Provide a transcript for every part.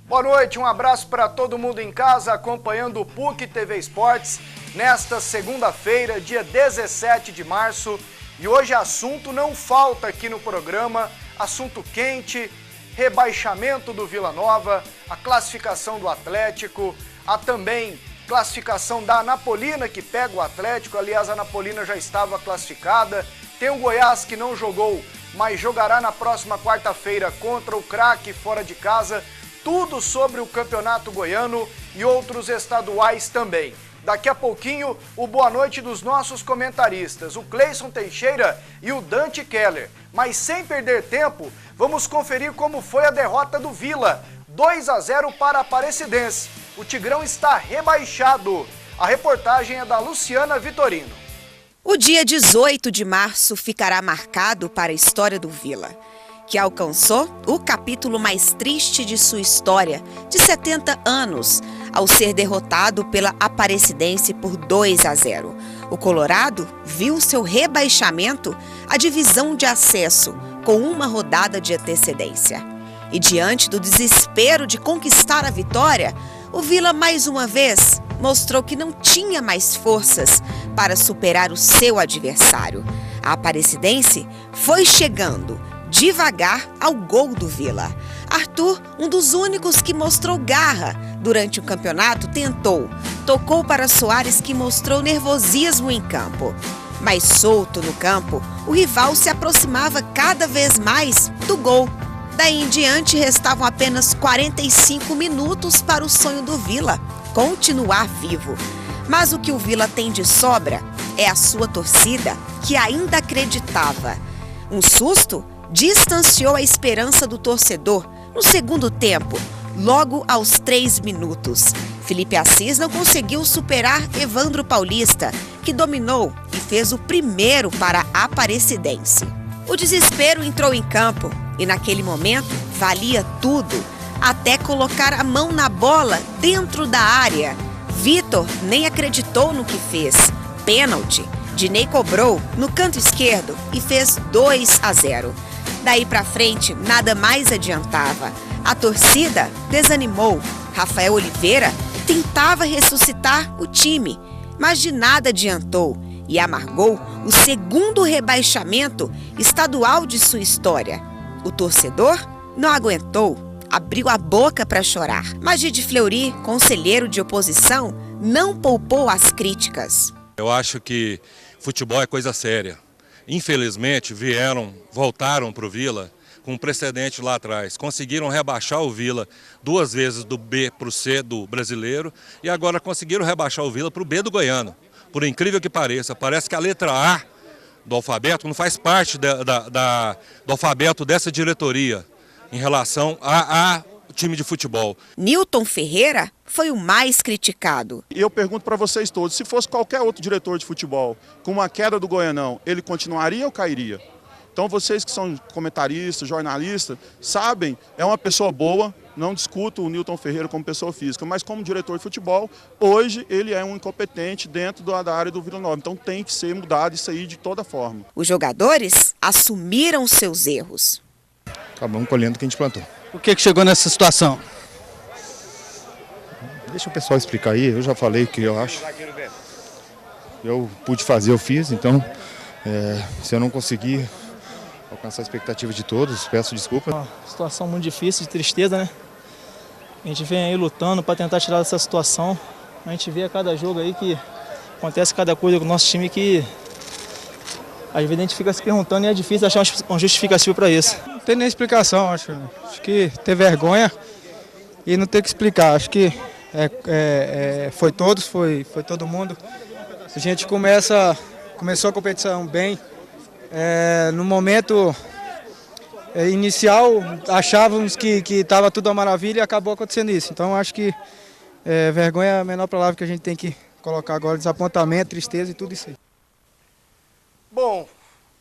Boa noite, um abraço para todo mundo em casa acompanhando o PUC TV Esportes nesta segunda-feira, dia 17 de março. E hoje assunto não falta aqui no programa, assunto quente, rebaixamento do Vila Nova, a classificação do Atlético, a também classificação da Anapolina que pega o Atlético, aliás a Anapolina já estava classificada, tem o Goiás que não jogou, mas jogará na próxima quarta-feira contra o Craque fora de casa, tudo sobre o Campeonato Goiano e outros estaduais também. Daqui a pouquinho, o boa noite dos nossos comentaristas, o Cleison Teixeira e o Dante Keller. Mas sem perder tempo, vamos conferir como foi a derrota do Vila. 2-0 para a Aparecidense. O Tigrão está rebaixado. A reportagem é da Luciana Vitorino. O dia 18 de março ficará marcado para a história do Vila, que alcançou o capítulo mais triste de sua história, de 70 anos, ao ser derrotado pela Aparecidense por 2-0. O Colorado viu seu rebaixamento à divisão de acesso, com uma rodada de antecedência. E diante do desespero de conquistar a vitória, o Vila mais uma vez mostrou que não tinha mais forças para superar o seu adversário. A Aparecidense foi chegando devagar ao gol do Vila. Arthur, um dos únicos que mostrou garra durante o campeonato, tocou para Soares, que mostrou nervosismo em campo. Mas solto no campo, o rival se aproximava cada vez mais do gol. Daí em diante restavam apenas 45 minutos para o sonho do Vila continuar vivo. Mas o que o Vila tem de sobra é a sua torcida, que ainda acreditava. Um susto distanciou a esperança do torcedor no segundo tempo, logo aos 3 minutos. Felipe Assis não conseguiu superar Evandro Paulista, que dominou e fez o primeiro para a Aparecidense. O desespero entrou em campo e naquele momento valia tudo, até colocar a mão na bola dentro da área. Vitor nem acreditou no que fez. Pênalti. Dinei cobrou no canto esquerdo e fez 2-0. Daí pra frente, nada mais adiantava. A torcida desanimou. Rafael Oliveira tentava ressuscitar o time, mas de nada adiantou e amargou o segundo rebaixamento estadual de sua história. O torcedor não aguentou, abriu a boca para chorar. Magide Fleury, conselheiro de oposição, não poupou as críticas. Eu acho que futebol é coisa séria. Infelizmente, voltaram para o Vila com um precedente lá atrás. Conseguiram rebaixar o Vila 2 vezes do B para o C do brasileiro e agora conseguiram rebaixar o Vila para o B do goiano. Por incrível que pareça, parece que a letra A do alfabeto não faz parte do alfabeto dessa diretoria em relação a time de futebol. Nilton Ferreira foi o mais criticado. E eu pergunto para vocês todos, se fosse qualquer outro diretor de futebol, com uma queda do Goianão, ele continuaria ou cairia? Então vocês que são comentaristas, jornalistas, sabem, é uma pessoa boa, não discuto o Nilton Ferreira como pessoa física, mas como diretor de futebol, hoje ele é um incompetente dentro da área do Vila Nova, então tem que ser mudado isso aí de toda forma. Os jogadores assumiram seus erros. Acabamos colhendo o que a gente plantou. Por que chegou nessa situação? Deixa o pessoal explicar aí, eu já falei o que eu acho. Eu pude fazer, eu fiz, então se eu não conseguir alcançar a expectativa de todos, peço desculpa. Uma situação muito difícil, de tristeza, né? A gente vem aí lutando para tentar tirar dessa situação. A gente vê a cada jogo aí que acontece cada coisa com o nosso time que às vezes a gente fica se perguntando e é difícil achar uma justificativa para isso. Não tem nem explicação, acho que ter vergonha e não ter que explicar. Acho que foi todos, foi todo mundo. A gente começou a competição bem. No momento inicial, achávamos que estava tudo uma maravilha e acabou acontecendo isso. Então, acho que vergonha é a menor palavra que a gente tem que colocar agora, desapontamento, tristeza e tudo isso aí. Bom,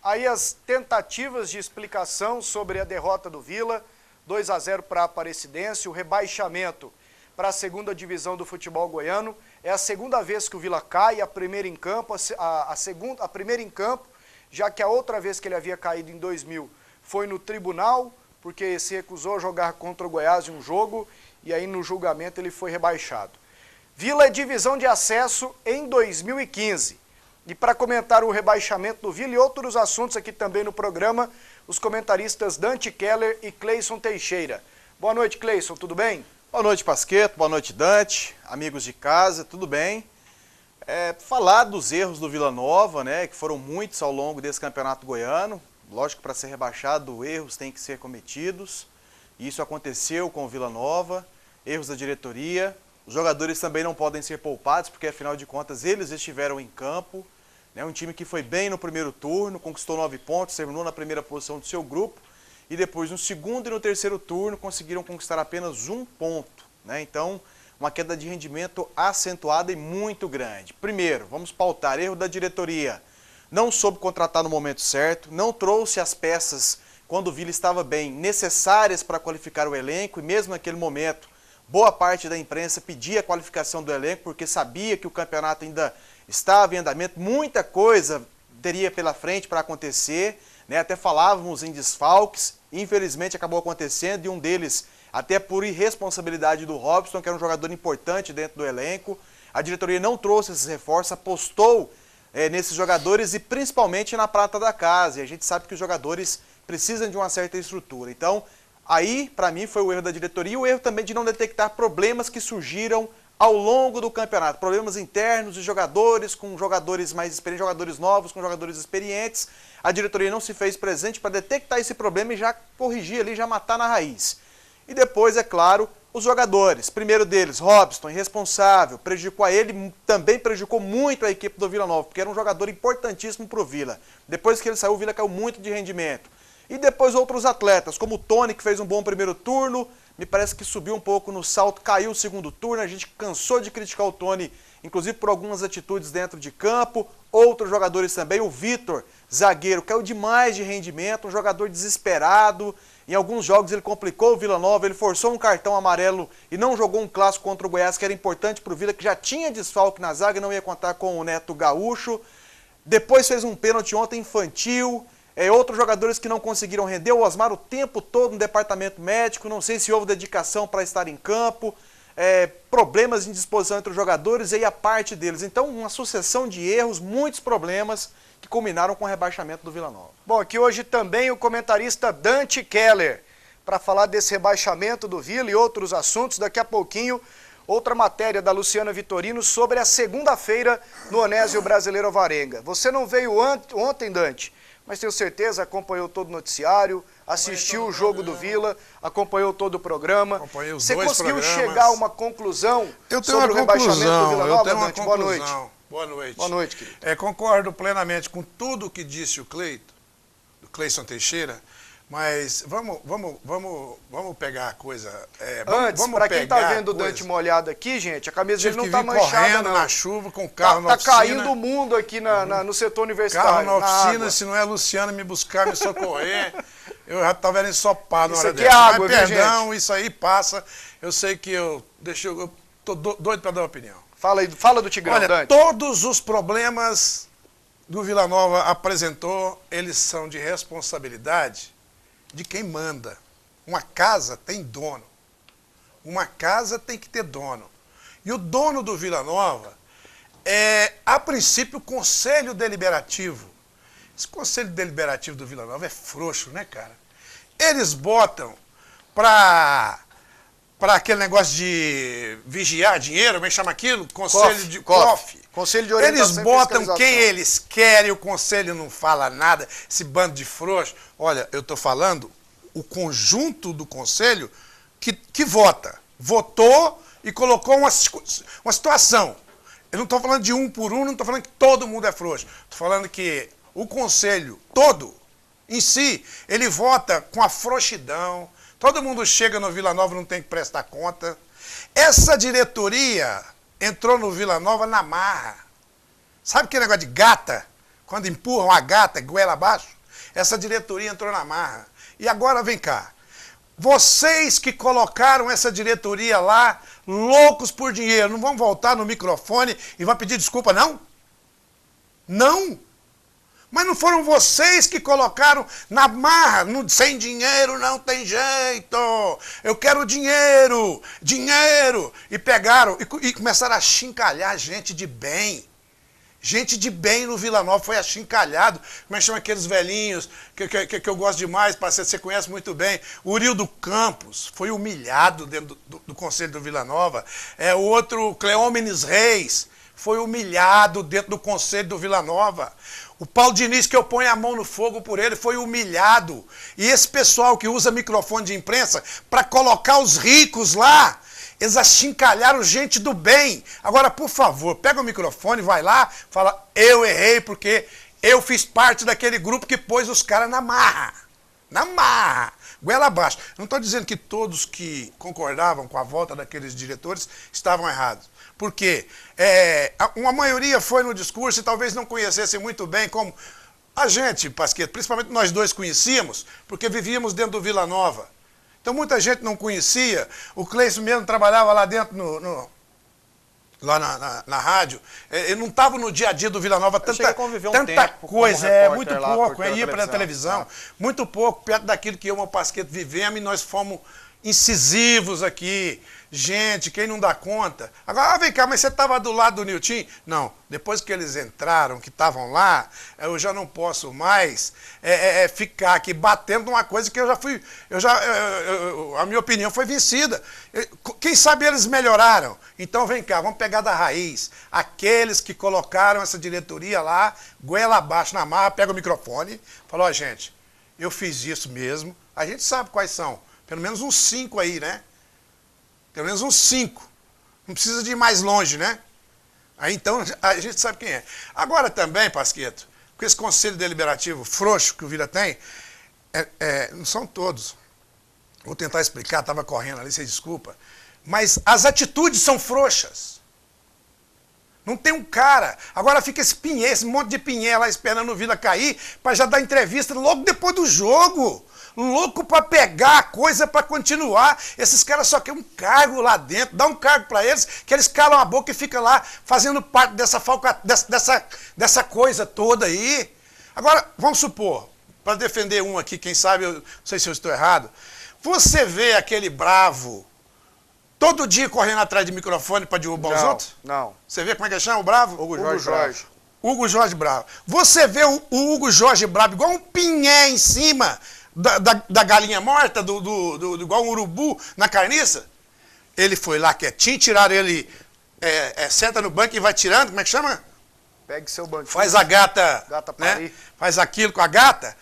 aí as tentativas de explicação sobre a derrota do Vila, 2-0 para a Aparecidense, o rebaixamento para a segunda divisão do futebol goiano. É a segunda vez que o Vila cai, a primeira em campo, a primeira em campo, já que a outra vez que ele havia caído em 2000 foi no tribunal, porque se recusou a jogar contra o Goiás em um jogo, e aí no julgamento ele foi rebaixado. Vila é divisão de acesso em 2015. E para comentar o rebaixamento do Vila e outros assuntos aqui também no programa, os comentaristas Dante Keller e Cleison Teixeira. Boa noite, Cleison, tudo bem? Boa noite, Pasquetto, boa noite, Dante, amigos de casa, tudo bem? Falar dos erros do Vila Nova, né, que foram muitos ao longo desse campeonato goiano. Lógico que para ser rebaixado, erros têm que ser cometidos. Isso aconteceu com o Vila Nova, erros da diretoria. Os jogadores também não podem ser poupados, porque afinal de contas eles estiveram em campo. Um time que foi bem no primeiro turno, conquistou 9 pontos, terminou na primeira posição do seu grupo. E depois no segundo e no terceiro turno conseguiram conquistar apenas 1 ponto. Então, uma queda de rendimento acentuada e muito grande. Primeiro, vamos pautar erro da diretoria. Não soube contratar no momento certo, não trouxe as peças quando o Vila estava bem, necessárias para qualificar o elenco, e mesmo naquele momento, boa parte da imprensa pedia a qualificação do elenco, porque sabia que o campeonato ainda estava em andamento, muita coisa teria pela frente para acontecer, até falávamos em desfalques, infelizmente acabou acontecendo, e um deles, até por irresponsabilidade do Robson, que era um jogador importante dentro do elenco. A diretoria não trouxe esses reforços, apostou nesses jogadores e principalmente na prata da casa, e a gente sabe que os jogadores precisam de uma certa estrutura. Então, aí, para mim, foi o erro da diretoria e o erro também de não detectar problemas que surgiram ao longo do campeonato. Problemas internos de jogadores, com jogadores mais experientes, jogadores novos, com jogadores experientes. A diretoria não se fez presente para detectar esse problema e já corrigir ali, já matar na raiz. E depois, é claro, os jogadores. Primeiro deles, Robson, irresponsável, prejudicou a ele, também prejudicou muito a equipe do Vila Nova, porque era um jogador importantíssimo para o Vila. Depois que ele saiu, o Vila caiu muito de rendimento. E depois outros atletas, como o Tony, que fez um bom primeiro turno, me parece que subiu um pouco no salto, caiu o segundo turno, a gente cansou de criticar o Tony, inclusive por algumas atitudes dentro de campo. Outros jogadores também, o Vitor, zagueiro, caiu demais de rendimento, um jogador desesperado. Em alguns jogos ele complicou o Vila Nova, ele forçou um cartão amarelo e não jogou um clássico contra o Goiás, que era importante para o Vila, que já tinha desfalque na zaga e não ia contar com o Neto Gaúcho. Depois fez um pênalti ontem infantil. Outros jogadores que não conseguiram render, o Osmar o tempo todo no departamento médico, não sei se houve dedicação para estar em campo, problemas de indisposição entre os jogadores e a parte deles. Então, uma sucessão de erros, muitos problemas que culminaram com o rebaixamento do Vila Nova. Bom, aqui hoje também o comentarista Dante Keller, para falar desse rebaixamento do Vila e outros assuntos. Daqui a pouquinho, outra matéria da Luciana Vitorino sobre a segunda-feira no Onésio Brasileiro Alvarenga. Você não veio ontem, Dante, mas tenho certeza, acompanhou todo o noticiário, assistiu o jogo do Vila, acompanhou todo o programa. Você conseguiu chegar a uma conclusão sobre o rebaixamento do Vila Nova, Dante? Boa noite. Boa noite. Boa noite, querido. Concordo plenamente com tudo o que disse o Cleison Teixeira, mas vamos pegar a coisa... Antes, para quem está vendo o Dante molhado aqui, gente, a camisa dele não está manchada, correndo na chuva com o carro na oficina. Está caindo o mundo aqui no setor universitário. Carro na oficina, se não é Luciano me buscar, me socorrer, eu já estava ensopado na hora dessa. Isso aqui é água, mas, viu, perdão, gente? Isso aí passa. Eu sei que eu tô doido para dar uma opinião. Fala do Tigrão, Olha, Dante. Todos os problemas do Vila Nova apresentou, eles são de responsabilidade de quem manda. Uma casa tem dono. Uma casa tem que ter dono. E o dono do Vila Nova a princípio, o Conselho Deliberativo. Esse Conselho Deliberativo do Vila Nova é frouxo, né, cara? Eles botam para aquele negócio de vigiar dinheiro, como é que chama aquilo? Conselho de COF. Conselho de Orientação. Eles botam quem eles querem, o Conselho não fala nada, esse bando de frouxo. Olha, eu estou falando o conjunto do Conselho que vota. Votou e colocou uma situação. Eu não estou falando de um por um, não estou falando que todo mundo é frouxo. Estou falando que o Conselho todo, em si, ele vota com a frouxidão. Todo mundo chega no Vila Nova e não tem que prestar conta. Essa diretoria entrou no Vila Nova na marra. Sabe aquele negócio de gata? Quando empurram a gata, goela abaixo? Essa diretoria entrou na marra. E agora vem cá. Vocês que colocaram essa diretoria lá, loucos por dinheiro, não vão voltar no microfone e vão pedir desculpa, não? Não? Mas não foram vocês que colocaram na marra, sem dinheiro não tem jeito, eu quero dinheiro, dinheiro. E pegaram e começaram a achincalhar gente de bem. Gente de bem no Vila Nova foi achincalhado. Como é que chama aqueles velhinhos que eu gosto demais, parceiro, você conhece muito bem. O Urildo Campos foi humilhado dentro do Conselho do Vila Nova. O outro, Cleómenes Reis, foi humilhado dentro do Conselho do Vila Nova. O Paulo Diniz, que eu ponho a mão no fogo por ele, foi humilhado. E esse pessoal que usa microfone de imprensa para colocar os ricos lá, eles achincalharam gente do bem. Agora, por favor, pega o microfone, vai lá, fala, eu errei porque eu fiz parte daquele grupo que pôs os caras na marra. Na marra. Goela abaixo. Não estou dizendo que todos que concordavam com a volta daqueles diretores estavam errados. Por quê? Uma maioria foi no discurso e talvez não conhecesse muito bem como a gente, Pasquetto, principalmente nós dois conhecíamos, porque vivíamos dentro do Vila Nova. Então muita gente não conhecia, o Cleison mesmo trabalhava lá dentro, lá na rádio, ele não estava no dia a dia do Vila Nova, tanta coisa, muito pouco, ia pela televisão, muito pouco, perto daquilo que eu e o Pasquetto vivemos, e nós fomos incisivos aqui. Gente, quem não dá conta? Agora, vem cá, mas você estava do lado do Nilton? Não, depois que eles entraram, que estavam lá, eu já não posso mais ficar aqui batendo uma coisa que a minha opinião foi vencida. Quem sabe eles melhoraram? Então vem cá, vamos pegar da raiz. Aqueles que colocaram essa diretoria lá, goela abaixo na marra, pega o microfone, fala, ó, gente, eu fiz isso mesmo. A gente sabe quais são, pelo menos uns 5 aí, né? Pelo menos uns 5. Não precisa de ir mais longe, né? Aí então a gente sabe quem é. Agora também, Pasquetto, com esse conselho deliberativo frouxo que o Vila tem, não são todos. Vou tentar explicar, estava correndo ali, você desculpa. Mas as atitudes são frouxas. Não tem um cara. Agora fica esse monte de pinhé lá esperando o Vila cair para já dar entrevista logo depois do jogo. Louco para pegar a coisa para continuar. Esses caras só querem um cargo lá dentro. Dá um cargo para eles, que eles calam a boca e ficam lá fazendo parte dessa coisa toda aí. Agora, vamos supor, para defender um aqui, quem sabe, eu não sei se eu estou errado, você vê aquele bravo todo dia correndo atrás de microfone para derrubar os outros? Não. Você vê como é que chama o bravo? Hugo Jorge. Hugo Jorge Bravo. Você vê o Hugo Jorge Bravo igual um pinhé em cima da galinha morta, igual um urubu na carniça? Ele foi lá quietinho, tiraram ele, senta no banco e vai tirando, como é que chama? Pegue seu banquinho. Faz a gata parir. Faz aquilo com a gata.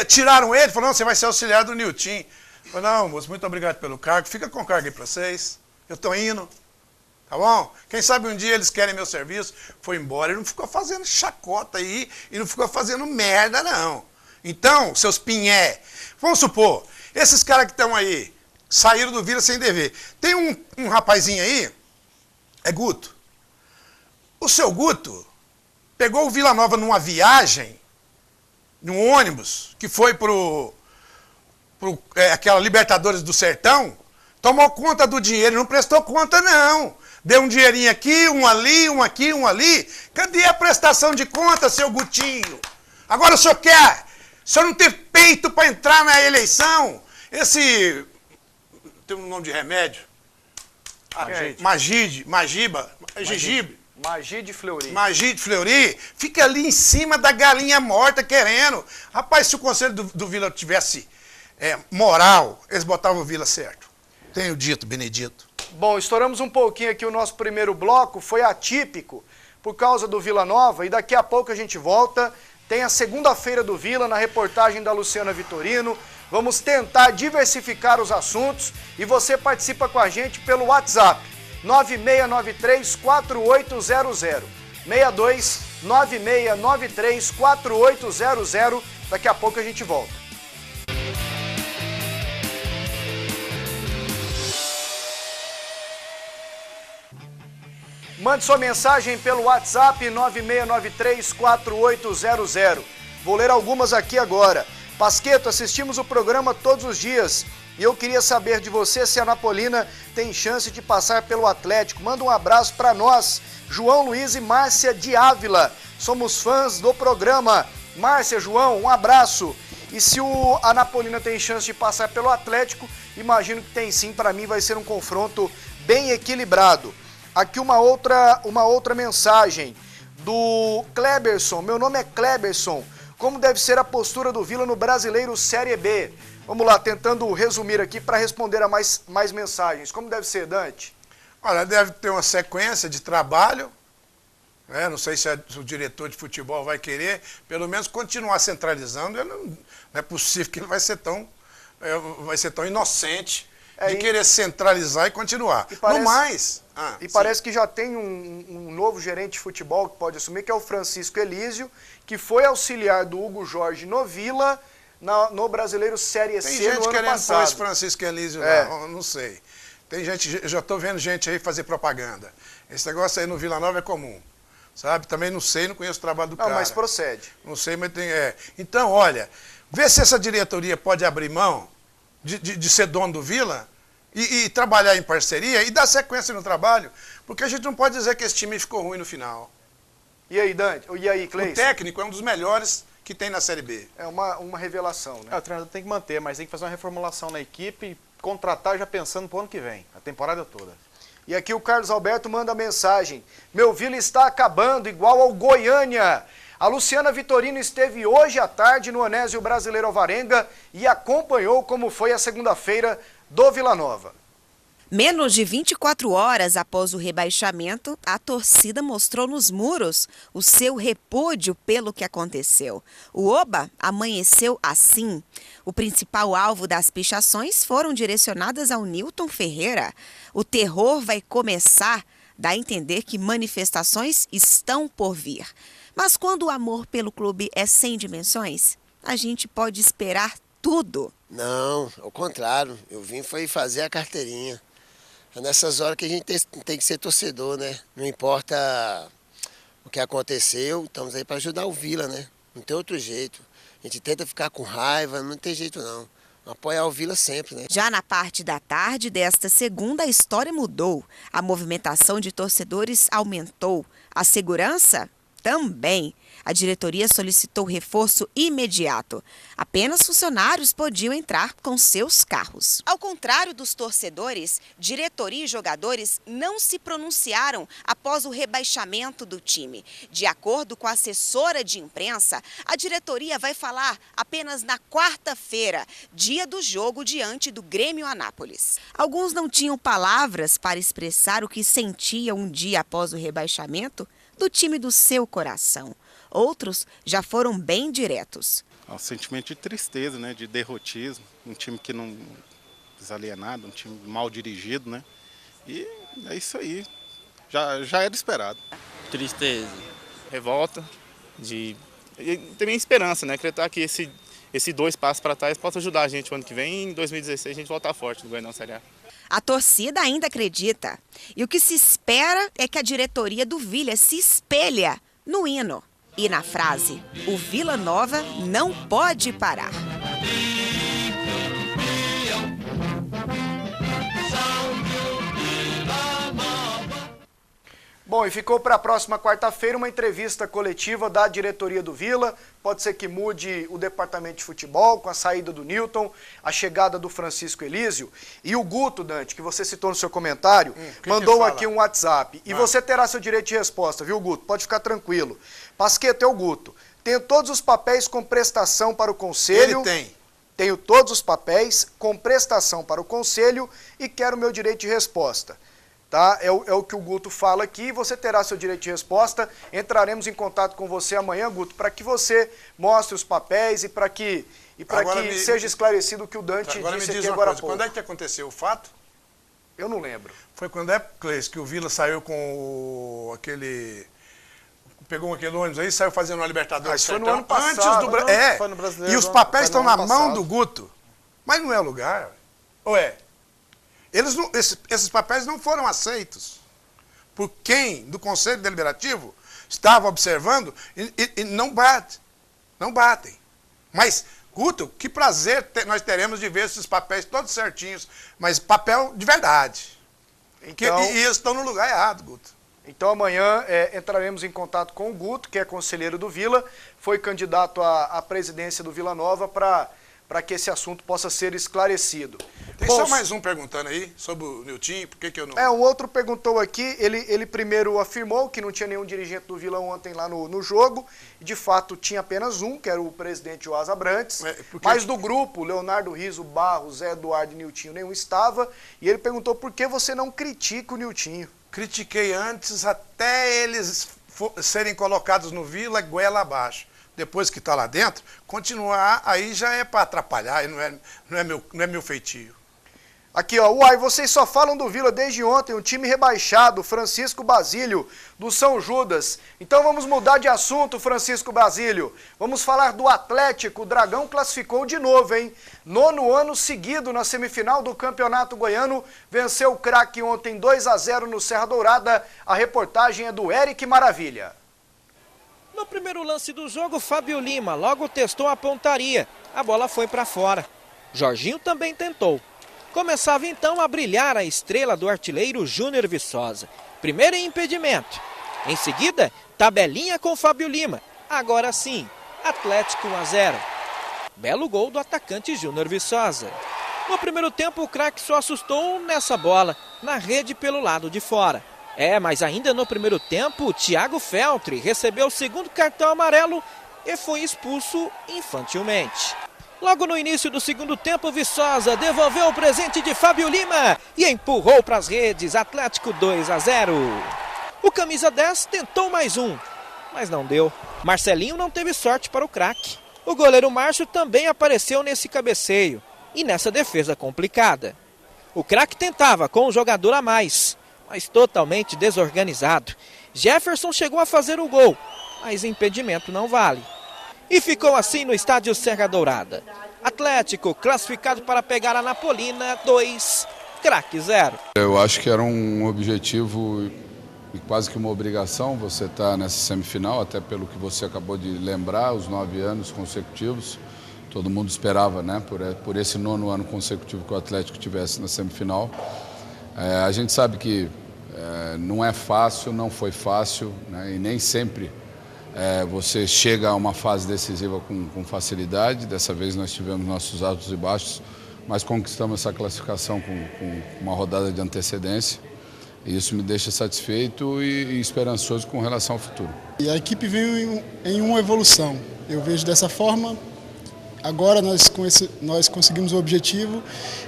Tiraram ele, falou, não, você vai ser auxiliar do Nilton. Falei, não, moço, muito obrigado pelo cargo, fica com o cargo aí pra vocês, eu tô indo. Tá bom? Quem sabe um dia eles querem meu serviço. Foi embora, ele não ficou fazendo chacota aí, e não ficou fazendo merda, não. Então, seus pinhé, vamos supor, esses caras que estão aí, saíram do Vila sem dever. Tem um rapazinho aí, é Guto. O seu Guto pegou o Vila Nova numa viagem, num ônibus, que foi aquela Libertadores do Sertão, tomou conta do dinheiro, não prestou conta, não. Deu um dinheirinho aqui, um ali, um aqui, um ali. Cadê a prestação de conta, seu Gutinho? Agora o senhor não tem peito para entrar na eleição? Tem um nome de remédio? Gengibre. Magide Fleury. Fica ali em cima da galinha morta querendo. Rapaz, se o conselho do Vila tivesse moral, eles botavam o Vila certo. Tenho dito, Benedito. Bom, estouramos um pouquinho aqui o nosso primeiro bloco, foi atípico por causa do Vila Nova e daqui a pouco a gente volta. Tem a segunda-feira do Vila na reportagem da Luciana Vitorino. Vamos tentar diversificar os assuntos e você participa com a gente pelo WhatsApp 9693-4800 62-9693-4800. Daqui a pouco a gente volta. Mande sua mensagem pelo WhatsApp 9693-4800. Vou ler algumas aqui agora. Pasquetto, assistimos o programa todos os dias e eu queria saber de você se a Napolina tem chance de passar pelo Atlético. Manda um abraço para nós, João Luiz e Márcia de Ávila. Somos fãs do programa. Márcia, João, um abraço. E se o Anapolina tem chance de passar pelo Atlético, imagino que tem sim, para mim vai ser um confronto bem equilibrado. Aqui uma outra mensagem do Kleberson. Meu nome é Kleberson. Como deve ser a postura do Vila no Brasileiro Série B? Vamos lá, tentando resumir aqui para responder a mais mensagens. Como deve ser, Dante? Olha, deve ter uma sequência de trabalho, né? Não sei se o diretor de futebol vai querer, pelo menos continuar centralizando. Não é possível que ele vai ser tão inocente de querer centralizar e continuar. Parece, no mais... parece que já tem um novo gerente de futebol que pode assumir, que é o Francisco Elísio, que foi auxiliar do Hugo Jorge no Vila, no Brasileiro Série C no ano passado. Tem gente querendo pôr esse Francisco Elísio lá, não sei. Tem gente, eu já estou vendo gente aí fazer propaganda. Esse negócio aí no Vila Nova é comum, sabe? Também não sei, não conheço o trabalho do cara. Não, mas procede. Não sei, mas tem... Então, olha, vê se essa diretoria pode abrir mão de ser dono do Vila e trabalhar em parceria e dar sequência no trabalho, porque a gente não pode dizer que esse time ficou ruim no final. E aí, Dante? E aí, Cleison? O técnico é um dos melhores que tem na Série B. É uma revelação, né? O treinador tem que manter, mas tem que fazer uma reformulação na equipe, contratar já pensando pro ano que vem, a temporada toda. E aqui o Carlos Alberto manda mensagem. Meu Vila está acabando igual ao Goiânia. A Luciana Vitorino esteve hoje à tarde no Anésio Brasileiro Alvarenga e acompanhou como foi a segunda-feira do Vila Nova. Menos de 24 horas após o rebaixamento, a torcida mostrou nos muros o seu repúdio pelo que aconteceu. O Oba amanheceu assim. O principal alvo das pichações foram direcionadas ao Newton Ferreira. O terror vai começar, dá a entender que manifestações estão por vir. Mas quando o amor pelo clube é sem dimensões, a gente pode esperar tudo. Não, ao contrário. Eu vim foi fazer a carteirinha. É nessas horas que a gente tem que ser torcedor, né? Não importa o que aconteceu, estamos aí para ajudar o Vila, né? Não tem outro jeito. A gente tenta ficar com raiva, não tem jeito não. Apoiar o Vila sempre, né? Já na parte da tarde desta segunda, a história mudou. A movimentação de torcedores aumentou. A segurança também. A diretoria solicitou reforço imediato. Apenas funcionários podiam entrar com seus carros. Ao contrário dos torcedores, diretoria e jogadores não se pronunciaram após o rebaixamento do time. De acordo com a assessora de imprensa, a diretoria vai falar apenas na quarta-feira, dia do jogo diante do Grêmio Anápolis. Alguns não tinham palavras para expressar o que sentiam um dia após o rebaixamento do time do seu coração. Outros já foram bem diretos. É um sentimento de tristeza, né? De derrotismo, um time que não desalienado, um time mal dirigido, né? E é isso aí, já era esperado. Tristeza, revolta, e também esperança, né? Acreditar que esse 2 passos para trás possa ajudar a gente o ano que vem e em 2016 a gente voltar forte no Goianão Série A. A torcida ainda acredita. E o que se espera é que a diretoria do Vila se espelha no hino. E na frase, o Vila Nova não pode parar. Bom, e ficou para a próxima quarta-feira uma entrevista coletiva da diretoria do Vila. Pode ser que mude o departamento de futebol com a saída do Newton, a chegada do Francisco Elísio. E o Guto, Dante, que você citou no seu comentário, mandou aqui um WhatsApp. E você terá seu direito de resposta, viu, Guto? Pode ficar tranquilo. Pasqueta, é o Guto. Tenho todos os papéis com prestação para o conselho. Ele tem. Tenho todos os papéis com prestação para o conselho e quero meu direito de resposta. Tá? É o que o Guto fala aqui, você terá seu direito de resposta. Entraremos em contato com você amanhã, Guto, para que você mostre os papéis e para que seja esclarecido o que o Dante disse aqui agora há pouco. Quando é que aconteceu o fato? Eu não lembro. Foi quando Cleis, que o Vila saiu com aquele... Pegou aquele ônibus aí e saiu fazendo uma Libertadores. Foi no ano passado. Foi no Brasileiro. E os papéis estão na mão do Guto. Mas não é o lugar. Ou é? Esses papéis não foram aceitos por quem do Conselho Deliberativo estava observando e não batem. Mas, Guto, que prazer nós teremos de ver esses papéis todos certinhos, mas papel de verdade. Então, e eles estão no lugar errado, Guto. Então amanhã entraremos em contato com o Guto, que é conselheiro do Vila, foi candidato à presidência do Vila Nova para que esse assunto possa ser esclarecido. Tem só mais um perguntando aí sobre o Niltinho, por que eu não... Um outro perguntou aqui, ele primeiro afirmou que não tinha nenhum dirigente do Vila ontem lá no jogo, e de fato tinha apenas um, que era o presidente Joás Abrantes, mas do grupo, Leonardo Riso, Barros, Zé Eduardo e Niltinho, nenhum estava, e ele perguntou por que você não critica o Niltinho. Critiquei antes até eles serem colocados no Vila, goela abaixo. Depois que está lá dentro, continuar aí já é para atrapalhar, e não é meu feitio. Aqui, ó, uai, vocês só falam do Vila desde ontem, um time rebaixado, Francisco Basílio, do São Judas. Então vamos mudar de assunto, Francisco Basílio. Vamos falar do Atlético, o Dragão classificou de novo, hein? 9º ano seguido na semifinal do Campeonato Goiano, venceu o Craque ontem 2-0 no Serra Dourada. A reportagem é do Eric Maravilha. No primeiro lance do jogo, Fábio Lima logo testou a pontaria. A bola foi para fora. Jorginho também tentou. Começava então a brilhar a estrela do artilheiro Júnior Viçosa. Primeiro em impedimento. Em seguida, tabelinha com Fábio Lima. Agora sim, Atlético 1-0. Belo gol do atacante Júnior Viçosa. No primeiro tempo, o Craque só assustou nessa bola, na rede pelo lado de fora. Mas ainda no primeiro tempo, o Thiago Feltri recebeu o segundo cartão amarelo e foi expulso infantilmente. Logo no início do segundo tempo, Viçosa devolveu o presente de Fábio Lima e empurrou para as redes, Atlético 2-0. O camisa 10 tentou mais um, mas não deu. Marcelinho não teve sorte para o Craque. O goleiro Márcio também apareceu nesse cabeceio e nessa defesa complicada. O Craque tentava com um jogador a mais, mas totalmente desorganizado. Jefferson chegou a fazer o gol, mas impedimento não vale. E ficou assim no estádio Serra Dourada. Atlético classificado para pegar a Napolina 2, Craque 0. Eu acho que era um objetivo e quase que uma obrigação você estar nessa semifinal, até pelo que você acabou de lembrar, os 9 anos consecutivos. Todo mundo esperava, né, por esse 9º ano consecutivo que o Atlético tivesse na semifinal. A gente sabe que não é fácil, não foi fácil, né, e nem sempre você chega a uma fase decisiva com facilidade. Dessa vez nós tivemos nossos altos e baixos, mas conquistamos essa classificação com uma rodada de antecedência. E isso me deixa satisfeito e esperançoso com relação ao futuro. E a equipe veio em uma evolução, eu vejo dessa forma. Agora nós conseguimos o objetivo,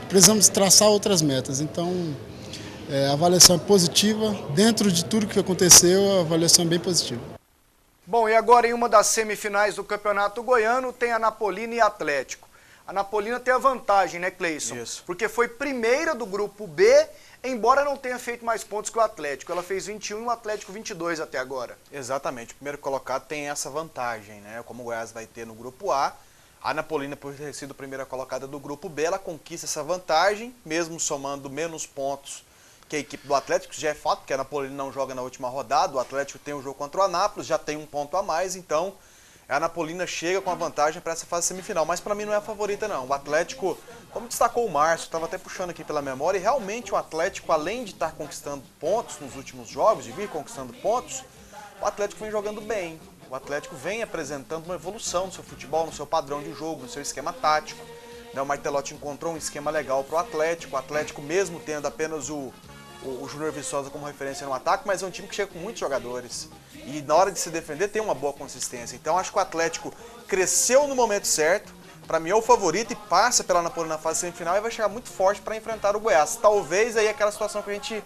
precisamos traçar outras metas. Então, a avaliação é positiva. Dentro de tudo que aconteceu, a avaliação é bem positiva. Bom, e agora em uma das semifinais do Campeonato Goiano tem a Napolina e Atlético. A Napolina tem a vantagem, né, Cleison? Isso. Porque foi primeira do grupo B, embora não tenha feito mais pontos que o Atlético. Ela fez 21 e o Atlético 22 até agora. Exatamente. O primeiro colocado tem essa vantagem, né? Como o Goiás vai ter no grupo A, a Napolina, por ter sido a primeira colocada do grupo B, ela conquista essa vantagem, mesmo somando menos pontos que a equipe do Atlético, que já é fato, porque a Napolina não joga na última rodada, o Atlético tem um jogo contra o Anápolis, já tem um ponto a mais, então a Napolina chega com a vantagem para essa fase semifinal, mas para mim não é a favorita não. O Atlético, como destacou o Márcio, estava até puxando aqui pela memória, e realmente o Atlético, além de estar conquistando pontos nos últimos jogos, de vir conquistando pontos, o Atlético vem jogando bem. O Atlético vem apresentando uma evolução no seu futebol, no seu padrão de jogo, no seu esquema tático. O Martelotti encontrou um esquema legal para o Atlético mesmo tendo apenas o Júnior Viçosa como referência no ataque, mas é um time que chega com muitos jogadores. E na hora de se defender tem uma boa consistência. Então acho que o Atlético cresceu no momento certo, para mim é o favorito e passa pela Napolina na fase semifinal e vai chegar muito forte para enfrentar o Goiás. Talvez aí aquela situação que a gente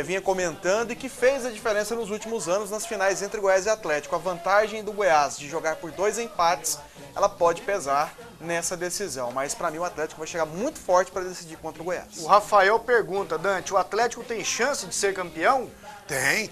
vinha comentando e que fez a diferença nos últimos anos nas finais entre Goiás e Atlético. A vantagem do Goiás de jogar por 2 empates, ela pode pesar nessa decisão. Mas para mim o Atlético vai chegar muito forte para decidir contra o Goiás. O Rafael pergunta, Dante, o Atlético tem chance de ser campeão?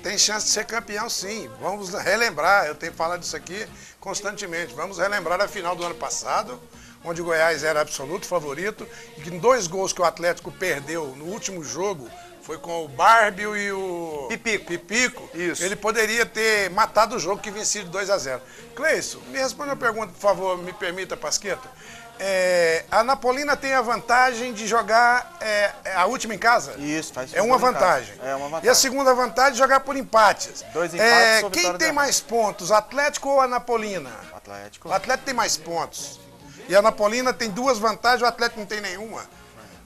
Tem chance de ser campeão sim. Vamos relembrar, eu tenho falado disso aqui constantemente. Vamos relembrar a final do ano passado, onde o Goiás era absoluto favorito, e que em 2 gols que o Atlético perdeu no último jogo Foi com o Bárbio e o Pipico. Isso. Ele poderia ter matado o jogo que vencia de 2-0. Cleison, me responda uma pergunta, por favor, me permita, Pasqueta. A Napolina tem a vantagem de jogar a última em casa? Isso, faz É uma vantagem. É uma vantagem. E a segunda vantagem é jogar por empates. 2 empates. Quem tem mais pontos, Atlético ou a Napolina? Atlético. O Atlético tem mais pontos. E a Napolina tem 2 vantagens, o Atlético não tem nenhuma.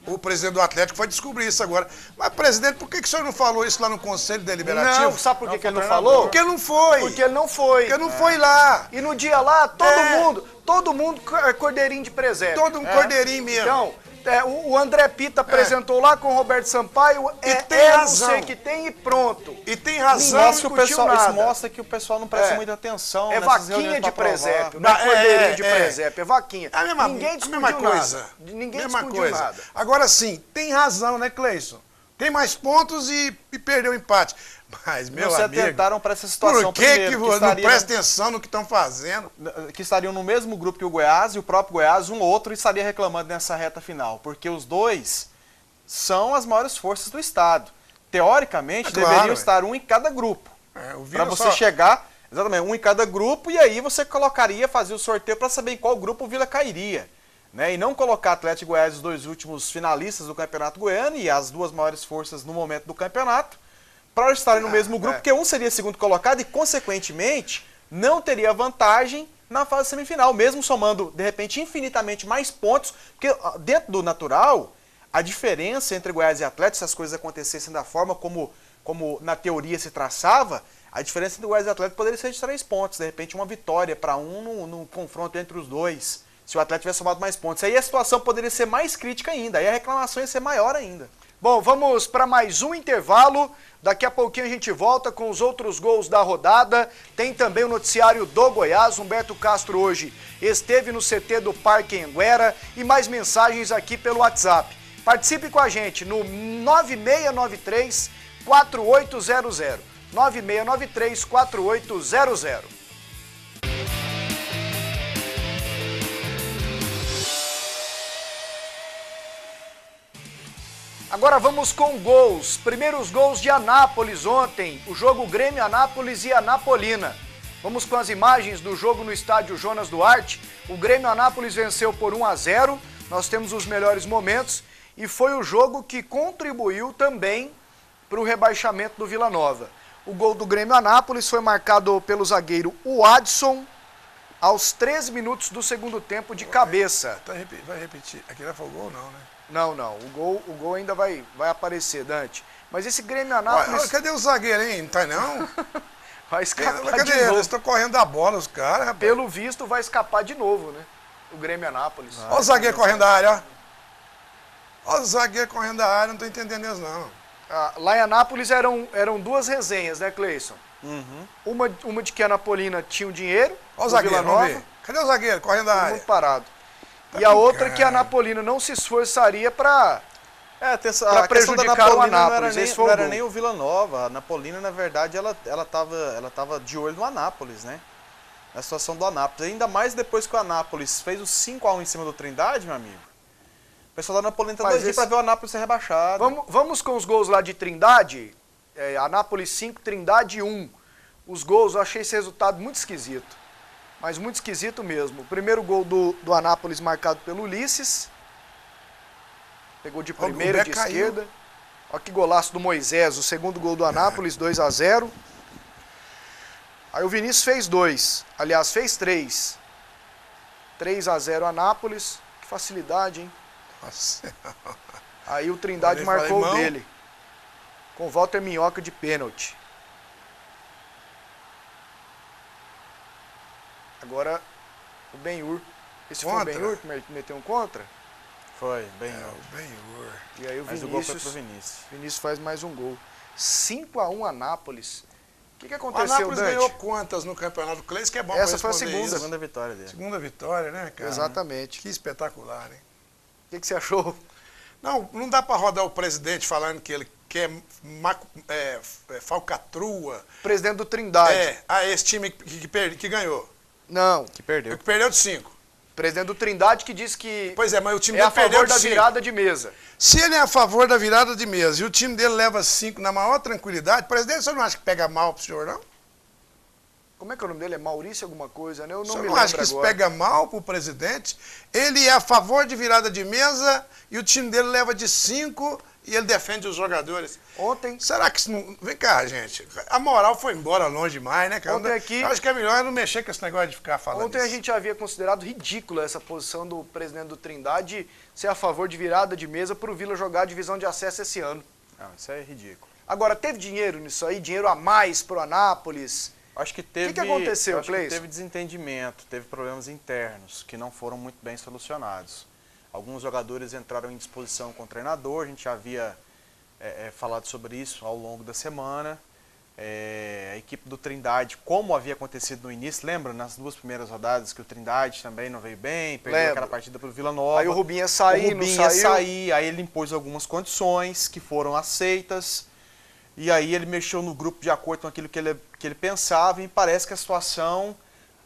O presidente do Atlético foi descobrir isso agora. Mas, presidente, por que o senhor não falou isso lá no Conselho Deliberativo? Não, sabe por que ele não falou? Porque não foi. Porque ele não foi. Porque não foi lá. E no dia lá, todo mundo cordeirinho de presépio. Todo um cordeirinho mesmo. Então, o André Pita apresentou lá com o Roberto Sampaio, tem razão. não sei que tem e pronto. E tem razão. Isso mostra que o pessoal não presta muita atenção. É vaquinha de presépio, não é cordeirinho de presépio, é vaquinha. Ninguém discutiu nada. Ninguém discutiu nada. Agora sim, tem razão, né, Cleison? Tem mais pontos e perdeu o empate. Mas, meu amigo... Não se atentaram para essa situação. Por que não presta atenção no que estão fazendo? Que estariam no mesmo grupo que o Goiás, e o próprio Goiás, um ou outro, estaria reclamando nessa reta final. Porque os dois são as maiores forças do estado. Teoricamente, deveriam estar um em cada grupo. Para você chegar, exatamente, um em cada grupo, e aí você fazer o sorteio para saber em qual grupo o Vila cairia. Né? E não colocar Atlético e Goiás, os 2 últimos finalistas do Campeonato Goiano, e as 2 maiores forças no momento do campeonato, para estarem no mesmo grupo, porque um seria segundo colocado e, consequentemente, não teria vantagem na fase semifinal, mesmo somando, de repente, infinitamente mais pontos, porque dentro do natural, a diferença entre Goiás e Atlético, se as coisas acontecessem da forma como na teoria se traçava, a diferença entre Goiás e Atlético poderia ser de 3 pontos, de repente uma vitória para um no confronto entre os dois, se o Atlético tivesse somado mais pontos. Aí a situação poderia ser mais crítica ainda, aí a reclamação ia ser maior ainda. Bom, vamos para mais um intervalo. Daqui a pouquinho a gente volta com os outros gols da rodada. Tem também o noticiário do Goiás. Humberto Castro hoje esteve no CT do Parque Anguera. E mais mensagens aqui pelo WhatsApp. Participe com a gente no 9693-4800. 9693-4800. Agora vamos com gols. Primeiros gols de Anápolis ontem. O jogo Grêmio-Anápolis e Anapolina. Vamos com as imagens do jogo no estádio Jonas Duarte. O Grêmio-Anápolis venceu por 1-0. Nós temos os melhores momentos. E foi o jogo que contribuiu também para o rebaixamento do Vila Nova. O gol do Grêmio-Anápolis foi marcado pelo zagueiro Adson aos 13 minutos do segundo tempo de cabeça. Vai repetir. Aqui já foi o gol, não, né? Não. O gol ainda vai aparecer, Dante. Mas esse Grêmio-Anápolis... Cadê o zagueiro, hein? Não tá, não? Vai escapar Cadê de novo. Eles estão correndo da bola, os caras, rapaz. Pelo visto, vai escapar de novo, né? O Grêmio-Anápolis. Olha o zagueiro correndo da área, ó. Olha o zagueiro correndo da área, não tô entendendo isso, não. Lá em Anápolis eram 2 resenhas, né, Cleison? Uma de que a Anapolina tinha o dinheiro. Olha o zagueiro, vamos ver. Cadê o zagueiro correndo da área? Muito parado. E a outra que a Anapolina não se esforçaria para prejudicar o Anápolis. Não era nem o Vila Nova. A Anapolina, na verdade, ela tava de olho no Anápolis, né? Na situação do Anápolis. Ainda mais depois que o Anápolis fez o 5-1 em cima do Trindade, meu amigo. O pessoal da Anapolina tá doidinho para ver o Anápolis ser rebaixado. Vamos com os gols lá de Trindade. Anápolis 5, Trindade 1. Os gols, eu achei esse resultado muito esquisito. Mas muito esquisito mesmo. O primeiro gol do Anápolis marcado pelo Ulisses. Pegou de primeira, de esquerda. Olha que golaço do Moisés. O segundo gol do Anápolis, 2-0. Aí o Vinícius fez 2. Aliás, fez 3. 3-0 Anápolis. Que facilidade, hein? Nossa. Aí o Trindade marcou o dele. Com Walter Minhoca de pênalti. Agora o Benhur. Esse foi o Benhur que meteu um contra? Foi, Benhur. O Benhur. E aí o Mas Vinícius, o gol foi pro Vinícius. Vinícius faz mais um gol. 5-1 Anápolis. O que aconteceu, Dante? O Anápolis ganhou Dante? quantas no Campeonato Cleis, que é bom Essa foi a isso. Segunda vitória dele. Segunda vitória, né, cara? Exatamente. Que espetacular, hein? O que você achou? Não dá para rodar o presidente falando que ele quer falcatrua. Presidente do Trindade. Esse time que ganhou. Não. Que perdeu. Que perdeu de 5. Presidente do Trindade que disse que pois é, mas o time é dele a favor perdeu da virada de mesa. Se ele é a favor da virada de mesa e o time dele leva 5 na maior tranquilidade, presidente, você não acha que pega mal pro senhor, não? Como é que é o nome dele? É Maurício alguma coisa, né? Eu não Você me não lembro acha que isso agora. pega mal pro presidente? Ele é a favor de virada de mesa e o time dele leva de 5 e ele defende os jogadores. Ontem... Será que isso não... Vem cá, gente. A moral foi embora longe demais, né, cara? Ontem aqui... Eu acho que é melhor não mexer com esse negócio de ficar falando Ontem a gente havia considerado ridícula essa posição do presidente do Trindade ser a favor de virada de mesa para o Vila jogar a divisão de acesso esse ano. Não, isso é ridículo. Agora, teve dinheiro nisso aí? Dinheiro a mais pro Anápolis? Acho que teve... O que aconteceu, Cleison? Cleison? Teve desentendimento, teve problemas internos que não foram muito bem solucionados. Alguns jogadores entraram em disposição com o treinador, a gente já havia falado sobre isso ao longo da semana. A equipe do Trindade, como havia acontecido no início, lembra? Nas 2 primeiras rodadas que o Trindade também não veio bem, perdeu aquela partida para o Vila Nova. Aí o Rubinho ia sair, o Rubinho ia sair, aí ele impôs algumas condições que foram aceitas. E aí ele mexeu no grupo de acordo com aquilo que ele pensava e parece que a situação,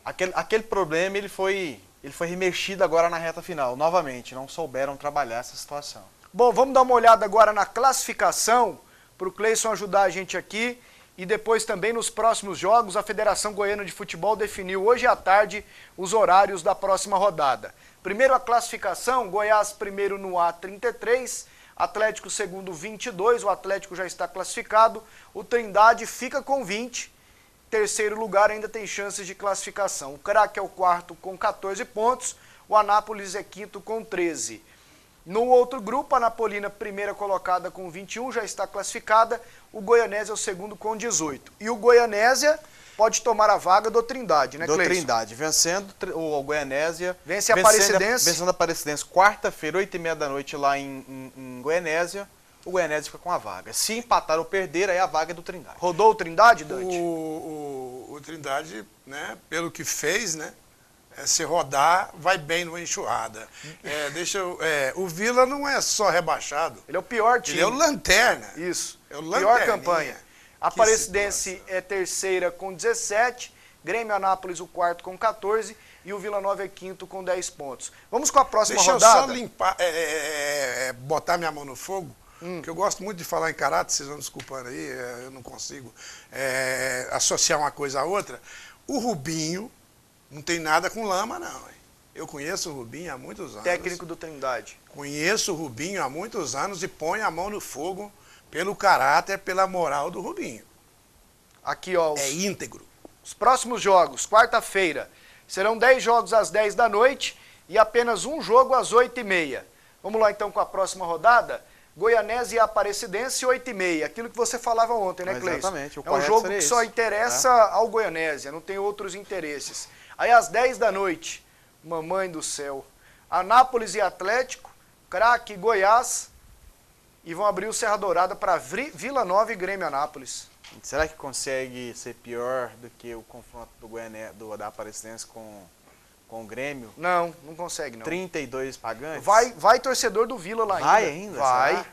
aquele problema, ele foi remexido agora na reta final. Novamente, não souberam trabalhar essa situação. Bom, vamos dar uma olhada agora na classificação para o Cleison ajudar a gente aqui. E depois também nos próximos jogos, a Federação Goiana de Futebol definiu hoje à tarde os horários da próxima rodada. Primeiro a classificação, Goiás primeiro no A33, Atlético segundo 22, o Atlético já está classificado, o Trindade fica com 20, terceiro lugar ainda tem chances de classificação. O Craque é o quarto com 14 pontos, o Anápolis é quinto com 13. No outro grupo, a Napolina, primeira colocada com 21, já está classificada, o Goianésia é o segundo com 18. E o Goianésia pode tomar a vaga do Trindade, né, Cleison? Do Trindade, vencendo o Goianésia. Vence a Aparecidense. Vencendo a Aparecidense, quarta-feira, 8h30 da noite, lá em Goianésia, o Goianésia fica com a vaga. Se empatar ou perder, aí a vaga é do Trindade. Rodou o Trindade, Dante? O Trindade, né, pelo que fez, né, se rodar, vai bem numa enxurrada. O Vila não é só rebaixado. Ele é o pior time. Ele é o lanterna. Isso. É o pior campanha. A Aparecidense é terceira com 17, Grêmio Anápolis o quarto com 14 e o Vila Nova é quinto com 10 pontos. Vamos com a próxima rodada? Deixa eu só limpar, botar minha mão no fogo, que eu gosto muito de falar em caráter, vocês vão desculpando aí, eu não consigo associar uma coisa à outra. O Rubinho não tem nada com lama, não. Eu conheço o Rubinho há muitos anos. Técnico do Trindade. Conheço o Rubinho há muitos anos e ponho a mão no fogo pelo caráter, pela moral do Rubinho. Aqui, ó. É íntegro. Os próximos jogos, quarta-feira, serão 10 jogos às 10 da noite e apenas um jogo às 8h30. Vamos lá então com a próxima rodada. Goianésia e Aparecidense, 8h30. Aquilo que você falava ontem, né, Cleison? Exatamente. É um jogo que só interessa ao Goianésia, não tem outros interesses. Aí às 10 da noite, mamãe do céu, Anápolis e Atlético, Craque e Goiás, e vão abrir o Serra Dourada para Vila Nova e Grêmio Anápolis. Será que consegue ser pior do que o confronto da Aparecidense com o Grêmio? Não, não consegue não. 32 pagantes? Vai torcedor do Vila lá ainda. Vai ainda? Vai. Será?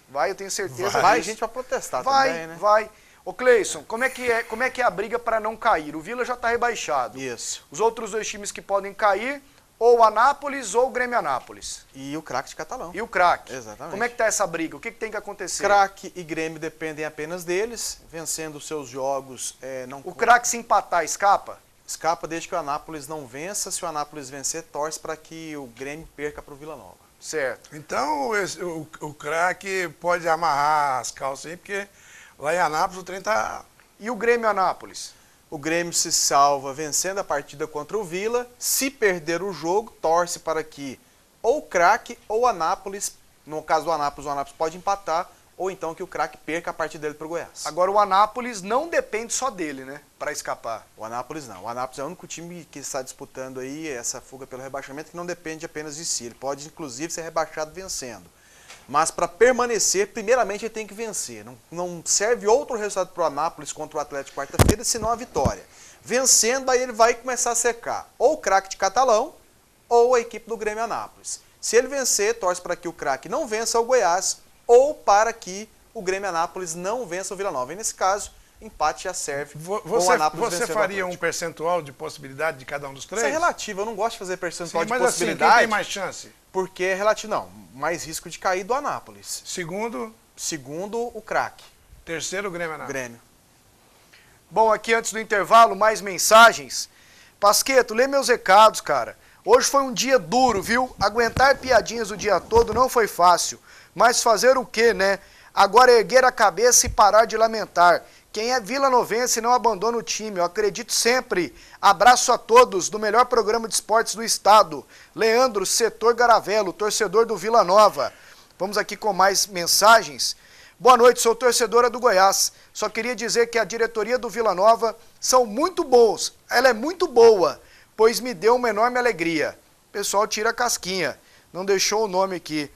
Vai, eu tenho certeza. Vai gente para protestar também, né? Vai. Ô Cleison, como é que é a briga para não cair? O Vila já está rebaixado. Isso. Os outros 2 times que podem cair, ou o Anápolis ou o Grêmio Anápolis. E o Craque de Catalão. E o Craque. Exatamente. Como é que tá essa briga? O que tem que acontecer? Craque e Grêmio dependem apenas deles, vencendo os seus jogos. O Craque se empatar, escapa? Escapa desde que o Anápolis não vença. Se o Anápolis vencer, torce para que o Grêmio perca para o Vila Nova. Certo. Então o Craque pode amarrar as calças aí, porque lá em Anápolis o trem tá... E o Grêmio Anápolis? O Grêmio se salva vencendo a partida contra o Vila. Se perder o jogo, torce para que ou o Craque ou o Anápolis, no caso do Anápolis, o Anápolis pode empatar, ou então que o Craque perca a partida dele para o Goiás. Agora o Anápolis não depende só dele, né? Para escapar. O Anápolis não. O Anápolis é o único time que está disputando aí essa fuga pelo rebaixamento que não depende apenas de si. Ele pode, inclusive, ser rebaixado vencendo. Mas para permanecer, primeiramente ele tem que vencer. Não serve outro resultado para o Anápolis contra o Atlético quarta-feira, senão a vitória. Vencendo, aí ele vai começar a secar ou o Craque de Catalão ou a equipe do Grêmio Anápolis. Se ele vencer, torce para que o Craque não vença o Goiás ou para que o Grêmio Anápolis não vença o Vila Nova. E nesse caso, empate já serve. O Anápolis Você faria um percentual de possibilidade de cada um dos três? Isso é relativo, eu não gosto de fazer percentual de mas possibilidade. Assim, quem tem mais chance? Porque é relativo, não, mais risco de cair do Anápolis. Segundo o craque. Terceiro, o Grêmio Anápolis. Grêmio. Bom, aqui antes do intervalo, mais mensagens. Pasqueto, lê meus recados, cara. Hoje foi um dia duro, viu? Aguentar piadinhas o dia todo não foi fácil. Mas fazer o quê, né? Agora erguer a cabeça e parar de lamentar. Quem é vilanovense não abandona o time, eu acredito sempre. Abraço a todos do melhor programa de esportes do estado. Leandro Setor Garavelo, torcedor do Vila Nova. Vamos aqui com mais mensagens. Boa noite, sou torcedora do Goiás. Só queria dizer que a diretoria do Vila Nova são muito boas. Ela é muito boa, pois me deu uma enorme alegria. O pessoal tira a casquinha, não deixou o nome aqui.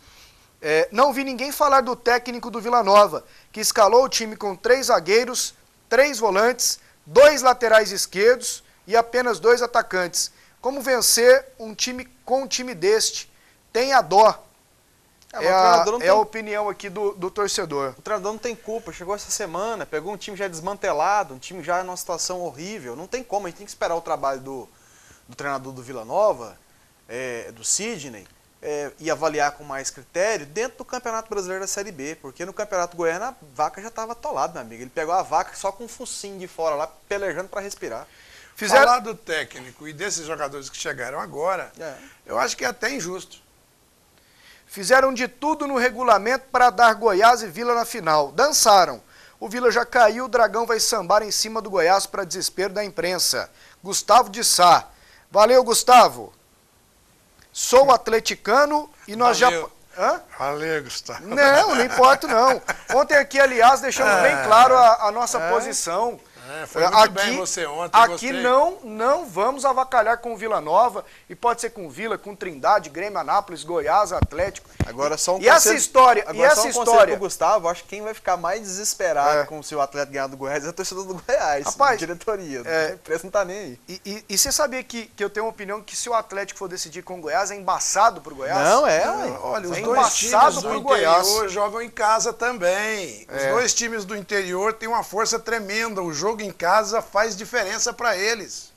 Não vi ninguém falar do técnico do Vila Nova, que escalou o time com 3 zagueiros, 3 volantes, 2 laterais esquerdos e apenas 2 atacantes. Como vencer um time com um time deste? Tenha dó. É a opinião aqui do torcedor. O treinador não tem culpa, chegou essa semana, pegou um time já desmantelado, um time já numa situação horrível. Não tem como, a gente tem que esperar o trabalho do treinador do Vila Nova, do Sidney, e avaliar com mais critério dentro do Campeonato Brasileiro da Série B, porque no Campeonato Goiano a vaca já estava atolada, meu amigo. Ele pegou a vaca só com um focinho de fora lá, pelejando para respirar. Falar do técnico e desses jogadores que chegaram agora, eu acho que é até injusto. Fizeram de tudo no regulamento para dar Goiás e Vila na final. Dançaram. O Vila já caiu, o Dragão vai sambar em cima do Goiás para desespero da imprensa. Gustavo de Sá. Valeu, Gustavo. Sou atleticano e nós já... Hã? Valeu, Gustavo. Não importa não. Ontem aqui, aliás, deixamos bem claro a nossa posição. Foi muito bem você ontem. Aqui não vamos avacalhar com o Vila Nova, e pode ser com Vila, com Trindade, Grêmio, Anápolis, Goiás, Atlético. Agora só um conselho, essa história, agora só um conselho pro Gustavo, acho que quem vai ficar mais desesperado com se o Atlético ganhar do Goiás é a torcida do Goiás, rapaz, diretoria. A imprensa não tá nem aí. E você sabia que eu tenho uma opinião que se o Atlético for decidir com o Goiás, é embaçado pro Goiás? Não, olha, os dois times do interior jogam em casa também. Os dois times do interior têm uma força tremenda. O jogo em casa faz diferença para eles.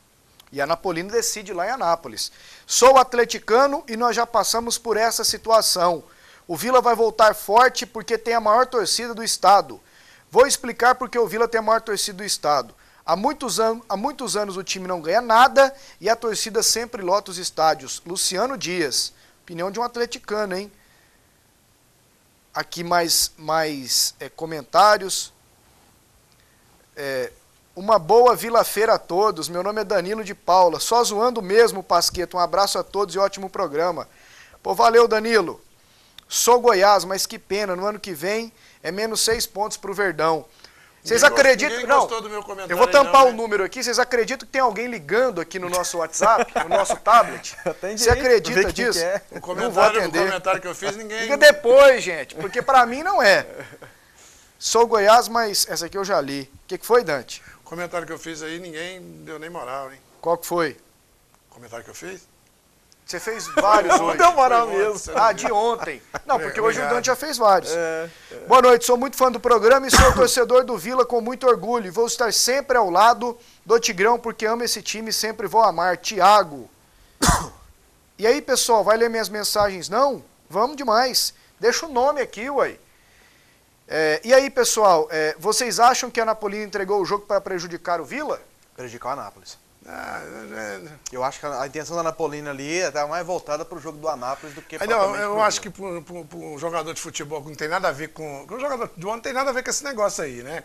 E a Anapolina decide lá em Anápolis. Sou atleticano e nós já passamos por essa situação. O Vila vai voltar forte porque tem a maior torcida do estado. Vou explicar porque o Vila tem a maior torcida do estado. Há muitos anos o time não ganha nada e a torcida sempre lota os estádios. Luciano Dias. Opinião de um atleticano, hein? Aqui mais comentários. Uma boa Vila-feira a todos. Meu nome é Danilo de Paula. Só zoando mesmo, Pasqueto. Um abraço a todos e ótimo programa. Pô, valeu, Danilo. Sou Goiás, mas que pena. No ano que vem é menos 6 pontos pro Verdão. Vocês acreditam? Não, do meu comentário, eu vou tampar o número aqui. Vocês acreditam que tem alguém ligando aqui no nosso WhatsApp, no nosso tablet? Você acredita disso? Não vou atender. O comentário que eu fiz, ninguém... Liga depois, gente, porque pra mim não é. Sou Goiás, mas essa aqui eu já li. O que foi, Dante? O comentário que eu fiz aí, ninguém deu nem moral, hein? Qual que foi? O comentário que eu fiz? Você fez vários hoje. Não deu moral mesmo. De ontem. Não, porque hoje o Dante já fez vários. Boa noite, sou muito fã do programa e sou torcedor do Vila com muito orgulho. E vou estar sempre ao lado do Tigrão porque amo esse time e sempre vou amar. Tiago. E aí, pessoal, vai ler minhas mensagens, não? Vamos demais. Deixa o nome aqui, uai. E aí, pessoal, vocês acham que a Anapolina entregou o jogo para prejudicar o Vila? Prejudicar o Anápolis. Eu acho que a intenção da Anapolina ali está mais voltada para o jogo do Anápolis do que eu acho que para um jogador de futebol que não tem nada a ver com o jogador de futebol não tem nada a ver com esse negócio aí, né?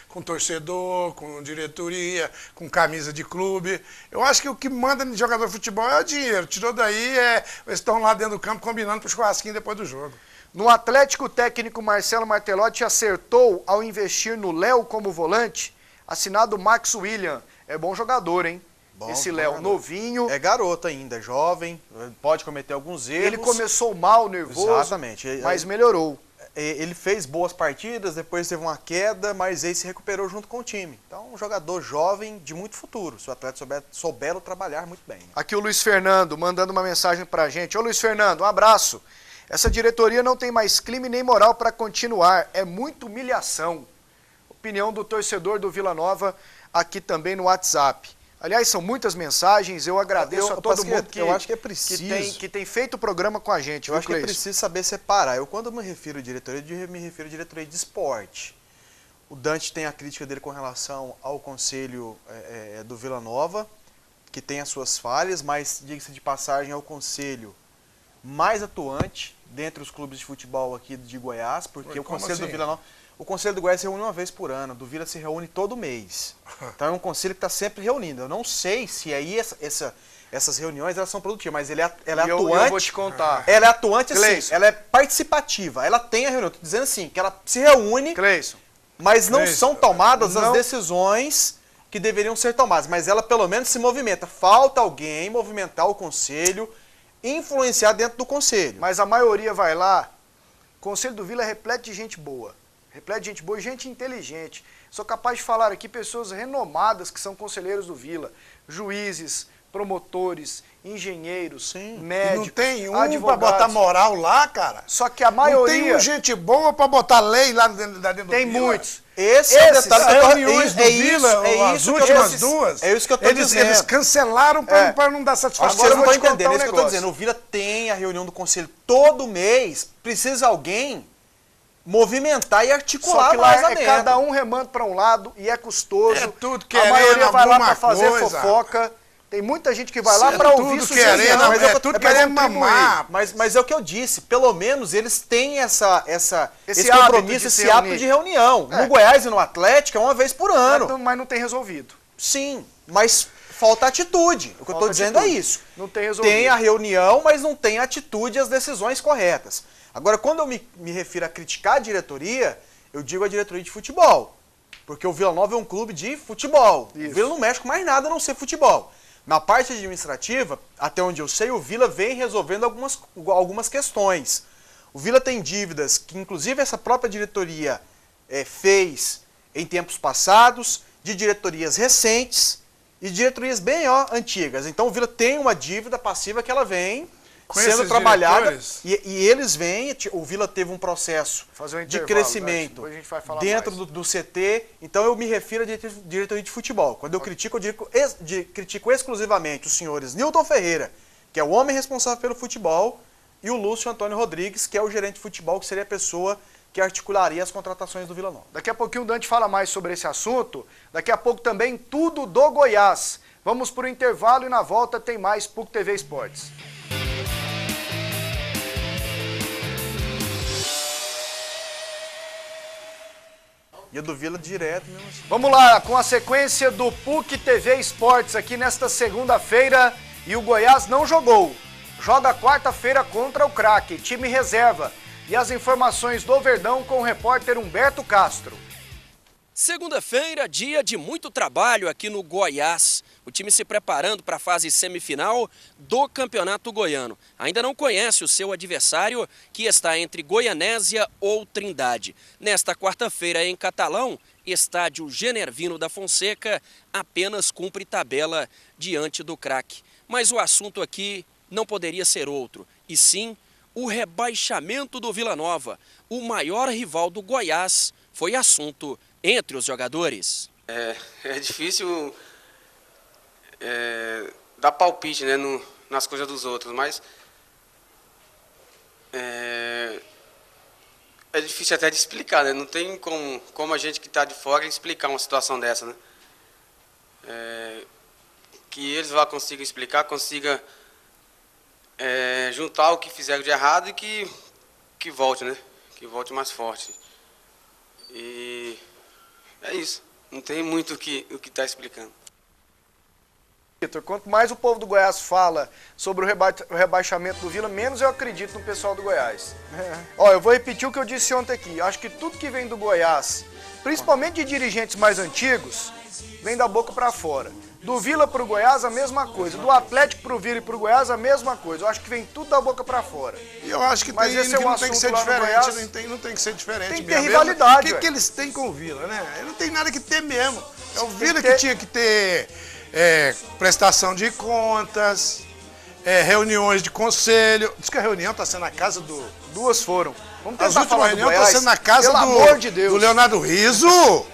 Com torcedor, com diretoria, com camisa de clube. Eu acho que o que manda no jogador de futebol é o dinheiro. Tirou daí, eles estão lá dentro do campo combinando para o churrasquinho depois do jogo. No Atlético, o técnico Marcelo Martelotti acertou ao investir no Léo como volante, assinado Max William. É bom jogador, hein? Esse Léo, novinho. É garoto ainda, jovem, pode cometer alguns erros. Ele começou mal, nervoso, exatamente, mas melhorou. Ele fez boas partidas, depois teve uma queda, mas ele se recuperou junto com o time. Então, um jogador jovem de muito futuro, se o atleta souber trabalhar muito bem. Aqui o Luiz Fernando, mandando uma mensagem pra gente. Ô Luiz Fernando, um abraço. Essa diretoria não tem mais clima nem moral para continuar. É muita humilhação. opinião do torcedor do Vila Nova aqui também no WhatsApp. Aliás, são muitas mensagens, eu agradeço a todo mundo eu acho que é preciso, que tem feito o programa com a gente. Eu acho que é preciso saber separar. Quando eu me refiro à diretoria, eu me refiro à diretoria de esporte. O Dante tem a crítica dele com relação ao conselho do Vila Nova, que tem as suas falhas, mas, diga-se de passagem, é o conselho mais atuante dentre os clubes de futebol aqui de Goiás, porque o conselho do Vila Nova... O Conselho do Goiás se reúne uma vez por ano, do Vila se reúne todo mês. Então é um conselho que está sempre reunindo. Eu não sei se aí essas reuniões elas são produtivas, mas ela é atuante. Eu vou te contar. Ela é atuante assim, ela é participativa. Ela tem a reunião. Estou dizendo assim, que ela se reúne, mas não são tomadas as decisões que deveriam ser tomadas. Mas ela pelo menos se movimenta. Falta alguém movimentar o conselho, influenciar dentro do conselho. Mas a maioria vai lá, o Conselho do Vila é repleto de gente boa. Replete de gente boa e gente inteligente. Sou capaz de falar aqui pessoas renomadas que são conselheiros do Vila. Juízes, promotores, engenheiros, médicos, não tem advogados. Pra botar moral lá, cara. Só que a maioria... Não tem gente boa pra botar lei lá dentro do Vila. Tem muitos. Esse é o detalhe das reuniões do Vila, as últimas duas. É isso que eu estou dizendo. Eles cancelaram para não dar satisfação. Agora eu não estou entendendo, é isso que eu estou dizendo. O Vila tem a reunião do conselho todo mês, precisa alguém movimentar e articular. Só que lá é cada um remando para um lado e é custoso. É tudo a maioria vai lá para fazer fofoca. Tem muita gente que vai lá para ouvir sugestão. Mas é tudo querendo mamar. Mas é o que eu disse. Pelo menos eles têm esse compromisso, esse hábito de reunião. No Goiás e no Atlético é uma vez por ano. Mas não tem resolvido. Sim, mas falta atitude. O que eu estou dizendo é isso. Não tem resolvido. Tem a reunião, mas não tem a atitude e as decisões corretas. Agora, quando eu me refiro a criticar a diretoria, eu digo a diretoria de futebol. Porque o Vila Nova é um clube de futebol. Isso. O Vila não mexe com mais nada a não ser futebol. Na parte administrativa, até onde eu sei, o Vila vem resolvendo algumas questões. O Vila tem dívidas que, inclusive, essa própria diretoria fez em tempos passados, de diretorias recentes e diretorias bem antigas. Então, o Vila tem uma dívida passiva que ela vem sendo trabalhada e eles vêm, o Vila teve um processo de crescimento dentro do CT, então eu me refiro à diretoria de futebol. Quando eu critico exclusivamente os senhores Nilton Ferreira, que é o homem responsável pelo futebol, e o Lúcio Antônio Rodrigues, que é o gerente de futebol, que seria a pessoa que articularia as contratações do Vila Nova. Daqui a pouquinho o Dante fala mais sobre esse assunto, daqui a pouco também tudo do Goiás. Vamos para o intervalo e na volta tem mais PUC TV Esportes. E a do Vila direto mesmo assim. Vamos lá, com a sequência do PUC TV Esportes aqui nesta segunda-feira. E o Goiás não jogou. Joga quarta-feira contra o Craque, time reserva. E as informações do Verdão com o repórter Humberto Castro. Segunda-feira, dia de muito trabalho aqui no Goiás. O time se preparando para a fase semifinal do Campeonato Goiano. Ainda não conhece o seu adversário, que está entre Goianésia ou Trindade. Nesta quarta-feira, em Catalão, estádio Genervino da Fonseca apenas cumpre tabela diante do Craque. Mas o assunto aqui não poderia ser outro, e sim o rebaixamento do Vila Nova. O maior rival do Goiás foi assunto entre os jogadores. É difícil dar palpite, né, nas coisas dos outros, mas é difícil até de explicar, né? Não tem como a gente que está de fora explicar uma situação dessa, né? Que eles lá consigam explicar, consiga juntar o que fizeram de errado e que volte, né? Que volte mais forte. E é isso. Não tem muito o que está explicando. Vitor, quanto mais o povo do Goiás fala sobre o rebaixamento do Vila, menos eu acredito no pessoal do Goiás. Ó, eu vou repetir o que eu disse ontem aqui. Acho que tudo que vem do Goiás, principalmente de dirigentes mais antigos, vem da boca para fora. Do Vila pro Goiás, a mesma coisa. Do Atlético pro Vila e pro Goiás, a mesma coisa. Eu acho que vem tudo da boca pra fora. E eu acho que mas esse é um não tem que ser diferente. Goiás, não tem que ser diferente. Tem que ter rivalidade. O que eles têm com o Vila, né? Não tem nada que ter mesmo. É o Vila que tinha que ter prestação de contas, reuniões de conselho. Diz que a reunião está sendo na casa do... Duas foram. Vamos tentar falar do Goiás. Está sendo na casa do Leonardo Rizzo.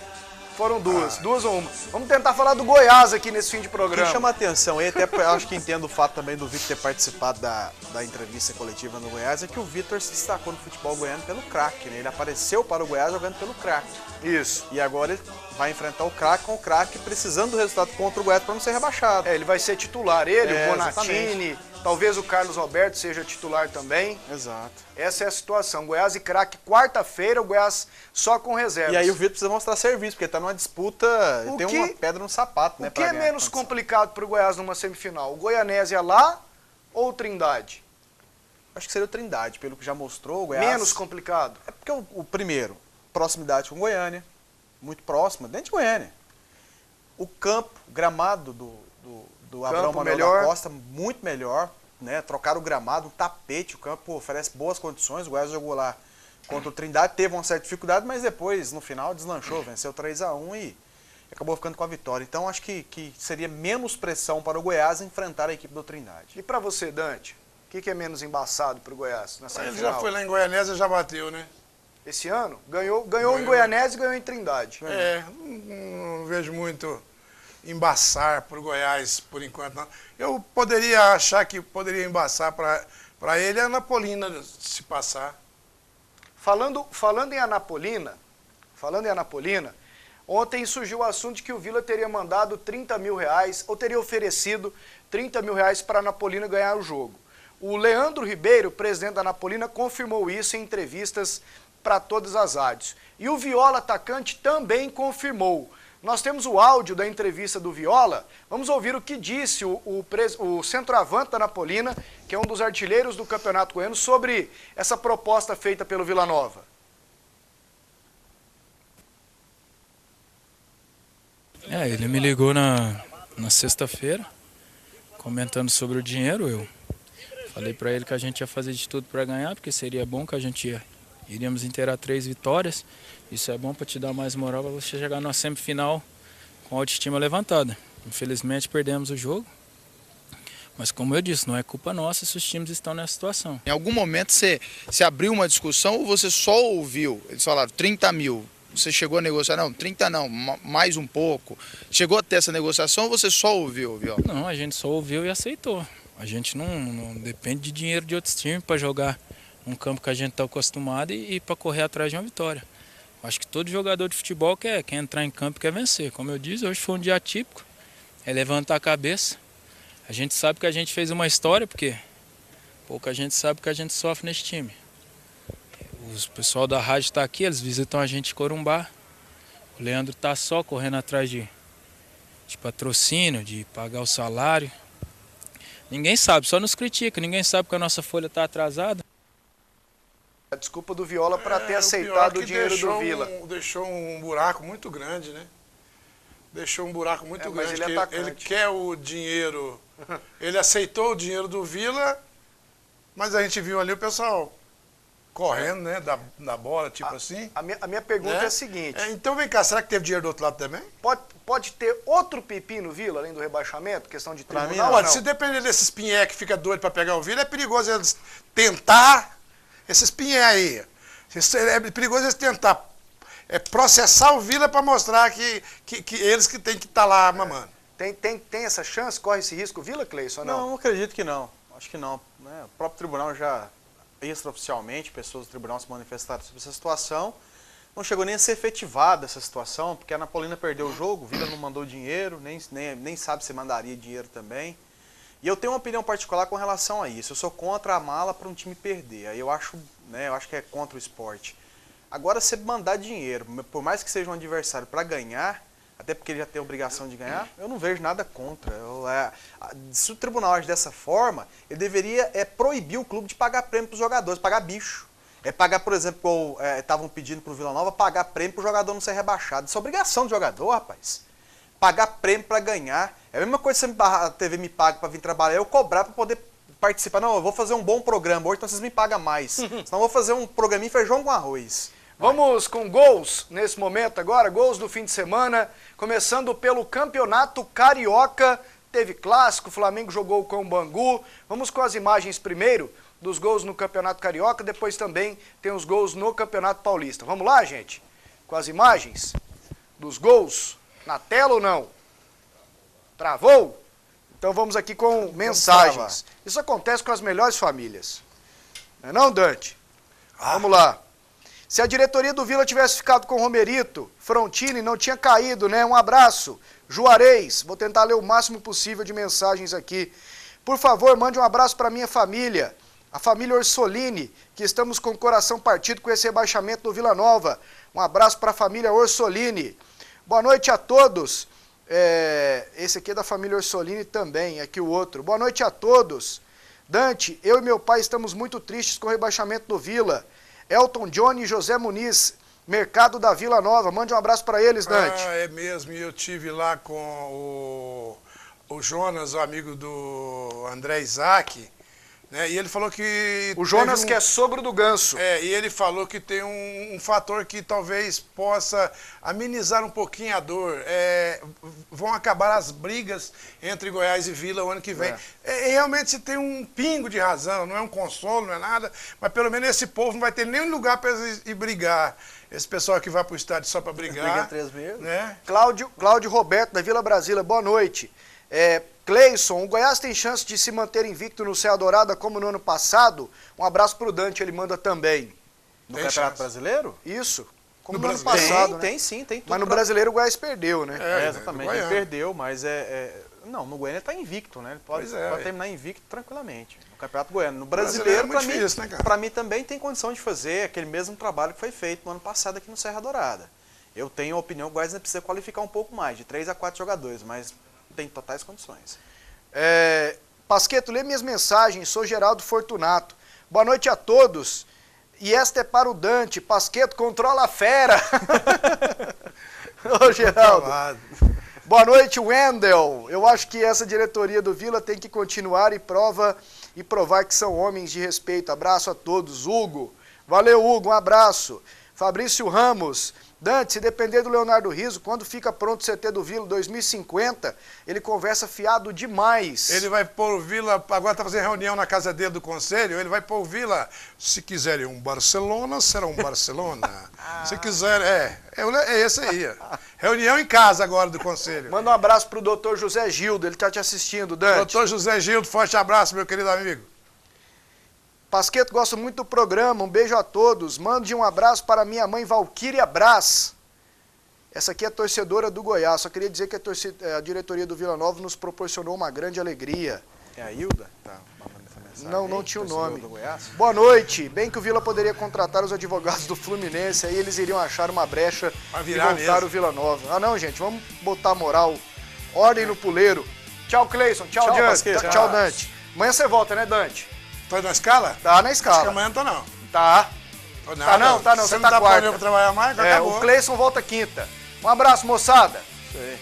Foram duas ou uma. Vamos tentar falar do Goiás aqui nesse fim de programa. O que chama a atenção, e até acho que entendo o fato também do Vitor ter participado da entrevista coletiva no Goiás, é que o Vitor se destacou no futebol goiano pelo craque, né? Ele apareceu para o Goiás jogando pelo craque. Isso. E agora ele vai enfrentar o craque com o craque precisando do resultado contra o Goiás para não ser rebaixado. Ele vai ser titular, o Bonatini, talvez o Carlos Alberto seja titular também. Exato. Essa é a situação. Goiás e craque, quarta-feira, o Goiás só com reservas. E aí o Vitor precisa mostrar serviço, porque ele tá numa disputa, tem uma pedra no sapato, né? O que é menos complicado para o Goiás numa semifinal? O Goianésia lá ou o Trindade? Acho que seria o Trindade, pelo que já mostrou. O Goiás... Menos complicado? É porque o primeiro, proximidade com Goiânia, muito próxima, dentro de Goiânia. O campo, o gramado do Abrão Manuel da Costa, muito melhor, né? Trocaram o gramado, um tapete, o campo oferece boas condições. O Goiás jogou lá contra o Trindade, teve uma certa dificuldade, mas depois, no final, deslanchou, venceu 3-1 e acabou ficando com a vitória. Então, acho que seria menos pressão para o Goiás enfrentar a equipe do Trindade. E para você, Dante, o que é menos embaçado para o Goiás nessa final? Ele já foi lá em Goianésia e já bateu, né? Esse ano? Ganhou em Goianésia e ganhou em Trindade. Não vejo muito embaçar para o Goiás por enquanto, não. Eu poderia achar que poderia embaçar para ele a Anapolina se passar. Falando em Anapolina, ontem surgiu o assunto de que o Vila teria mandado 30 mil reais, ou teria oferecido 30 mil reais para a Anapolina ganhar o jogo. O Leandro Ribeiro, presidente da Anapolina, confirmou isso em entrevistas para todas as rádios. E o Viola, atacante, também confirmou. Nós temos o áudio da entrevista do Viola. Vamos ouvir o que disse o centroavante da Anapolina, que é um dos artilheiros do Campeonato Goiano, sobre essa proposta feita pelo Vila Nova. Ele me ligou na sexta-feira, comentando sobre o dinheiro. Eu falei para ele que a gente ia fazer de tudo para ganhar, porque seria bom que a gente iríamos inteirar 3 vitórias. Isso é bom para te dar mais moral para você chegar na semifinal com a autoestima levantada. Infelizmente perdemos o jogo, mas como eu disse, não é culpa nossa se os times estão nessa situação. Em algum momento você abriu uma discussão ou você só ouviu? Eles falaram 30 mil, você chegou a negociar? Não, 30 não, mais um pouco. Chegou a ter essa negociação ou você só ouviu, Viola? Não, a gente só ouviu e aceitou. A gente não depende de dinheiro de outros times para jogar um campo que a gente está acostumado e para correr atrás de uma vitória. Acho que todo jogador de futebol quer entrar em campo e quer vencer. Como eu disse, hoje foi um dia atípico, é levantar a cabeça. A gente sabe que a gente fez uma história, porque pouca gente sabe que a gente sofre nesse time. O pessoal da rádio está aqui, eles visitam a gente em Corumbá. O Leandro está só correndo atrás de patrocínio, de pagar o salário. Ninguém sabe, só nos critica, ninguém sabe que a nossa folha está atrasada. A desculpa do Viola para ter aceitado o dinheiro do Vila. Deixou um buraco muito grande, né? Deixou um buraco muito grande. Ele quer o dinheiro, ele aceitou o dinheiro do Vila, mas a gente viu ali o pessoal correndo, né? Da bola, tipo assim. A minha pergunta é a seguinte. Então vem cá, será que teve dinheiro do outro lado também? Pode ter outro pepino no Vila, além do rebaixamento? Questão de tribunal? Mim, não. Olha, se depender desses pinhé que fica doido para pegar o Vila, é perigoso eles tentar. Esses pinhé aí, é perigoso eles tentar processar o Vila para mostrar que eles que tem que estar lá mamando. Tem essa chance? Corre esse risco o Vila, Cleison, ou não? Não, acredito que não. Acho que não. Né? O próprio tribunal já, extraoficialmente, pessoas do tribunal se manifestaram sobre essa situação. Não chegou nem a ser efetivada essa situação, porque a Anapolina perdeu o jogo, o Vila não mandou dinheiro, nem sabe se mandaria dinheiro também. E eu tenho uma opinião particular com relação a isso. Eu sou contra a mala para um time perder. Aí eu acho que é contra o esporte. Agora, você mandar dinheiro, por mais que seja um adversário para ganhar, até porque ele já tem a obrigação de ganhar, eu não vejo nada contra. Se o tribunal age dessa forma, ele deveria proibir o clube de pagar prêmio para os jogadores, pagar bicho. Pagar, por exemplo, estavam pedindo para o Vila Nova, pagar prêmio para o jogador não ser rebaixado. Isso é obrigação do jogador, rapaz. Pagar prêmio para ganhar. É a mesma coisa que a TV me paga para vir trabalhar, eu cobrar para poder participar. Não, eu vou fazer um bom programa hoje, então vocês me pagam mais. Senão eu vou fazer um programinha feijão com arroz. Vamos com gols nesse momento agora, gols do fim de semana, começando pelo Campeonato Carioca. Teve clássico, o Flamengo jogou com o Bangu. Vamos com as imagens primeiro dos gols no Campeonato Carioca, depois também tem os gols no Campeonato Paulista. Vamos lá, gente? Com as imagens dos gols? Na tela ou não? Travou? Então vamos aqui com mensagens. Isso acontece com as melhores famílias. Não é não, Dante? Vamos lá. Se a diretoria do Vila tivesse ficado com o Romerito, Frontini, não tinha caído, né? Um abraço. Juarez, vou tentar ler o máximo possível de mensagens aqui. Por favor, mande um abraço para minha família, a família Orsolini, que estamos com o coração partido com esse rebaixamento do Vila Nova. Um abraço para a família Orsolini. Boa noite a todos. Esse aqui é da família Orsolini também, aqui o outro. Boa noite a todos. Dante, eu e meu pai estamos muito tristes com o rebaixamento do Vila. Elton Johnny e José Muniz, Mercado da Vila Nova. Mande um abraço para eles, Dante. É mesmo, e eu tive lá com o Jonas, o amigo do André Isaac, né? E ele falou que... O Jonas que é sogro do Ganso. E ele falou que tem um fator que talvez possa amenizar um pouquinho a dor. Vão acabar as brigas entre Goiás e Vila o ano que vem. Realmente se tem um pingo de razão, não é um consolo, não é nada, mas pelo menos esse povo não vai ter nenhum lugar para eles ir brigar. Esse pessoal que vai para o estádio só para brigar. Né? Cláudio Roberto, da Vila Brasília, boa noite. Cleison, o Goiás tem chance de se manter invicto no Serra Dourada como no ano passado? Um abraço pro Dante, ele manda também. No Campeonato Brasileiro? Isso. Como no ano passado, Tem sim, tem tudo. Mas no Brasileiro o Goiás perdeu, né? Exatamente, ele perdeu, mas não, no Goiânia ele tá invicto, né? Ele pode terminar invicto tranquilamente. No Campeonato Goiano. No Brasileiro, para mim também tem condição de fazer aquele mesmo trabalho que foi feito no ano passado aqui no Serra Dourada. Eu tenho a opinião que o Goiás ainda precisa qualificar um pouco mais, de 3 a 4 jogadores, mas tem totais condições. Pasqueto, lê minhas mensagens, sou Geraldo Fortunato. Boa noite a todos. E esta é para o Dante. Pasqueto, controla a fera. Ô, Geraldo. Boa noite, Wendel. Eu acho que essa diretoria do Vila tem que continuar e provar que são homens de respeito. Abraço a todos. Hugo. Valeu, Hugo. Um abraço. Fabrício Ramos. Dante, se depender do Leonardo Rizzo, quando fica pronto o CT do Vila 2050, ele conversa fiado demais. Ele vai pôr o Vila, agora está fazendo reunião na casa dele do conselho, ele vai pôr o Vila, se quiserem um Barcelona, será um Barcelona. Se quiser, é esse aí. Reunião em casa agora do conselho. Manda um abraço pro doutor José Gildo, ele está te assistindo, Dante. Doutor José Gildo, forte abraço, meu querido amigo. Pasqueto, gosto muito do programa, um beijo a todos. Mande um abraço para minha mãe Valquíria Brás. Essa aqui é torcedora do Goiás. Só queria dizer que a diretoria do Vila Nova nos proporcionou uma grande alegria. É a Hilda? Tá mandando essa mensagem. Não tinha o nome. Boa noite. Bem que o Vila poderia contratar os advogados do Fluminense, aí eles iriam achar uma brecha e voltar o Vila Nova. Ah não, gente, vamos botar moral. Ordem no puleiro. Tchau, Cleison. Tchau, Dante. Tchau, Dante. Amanhã você volta, né, Dante? Tá na escala? Tá na escala. Acho que amanhã não tô não. Tá. Tá não. Você tá quarta. Pra trabalhar mais? Acabou. O Cleison volta quinta. Um abraço, moçada. Isso aí.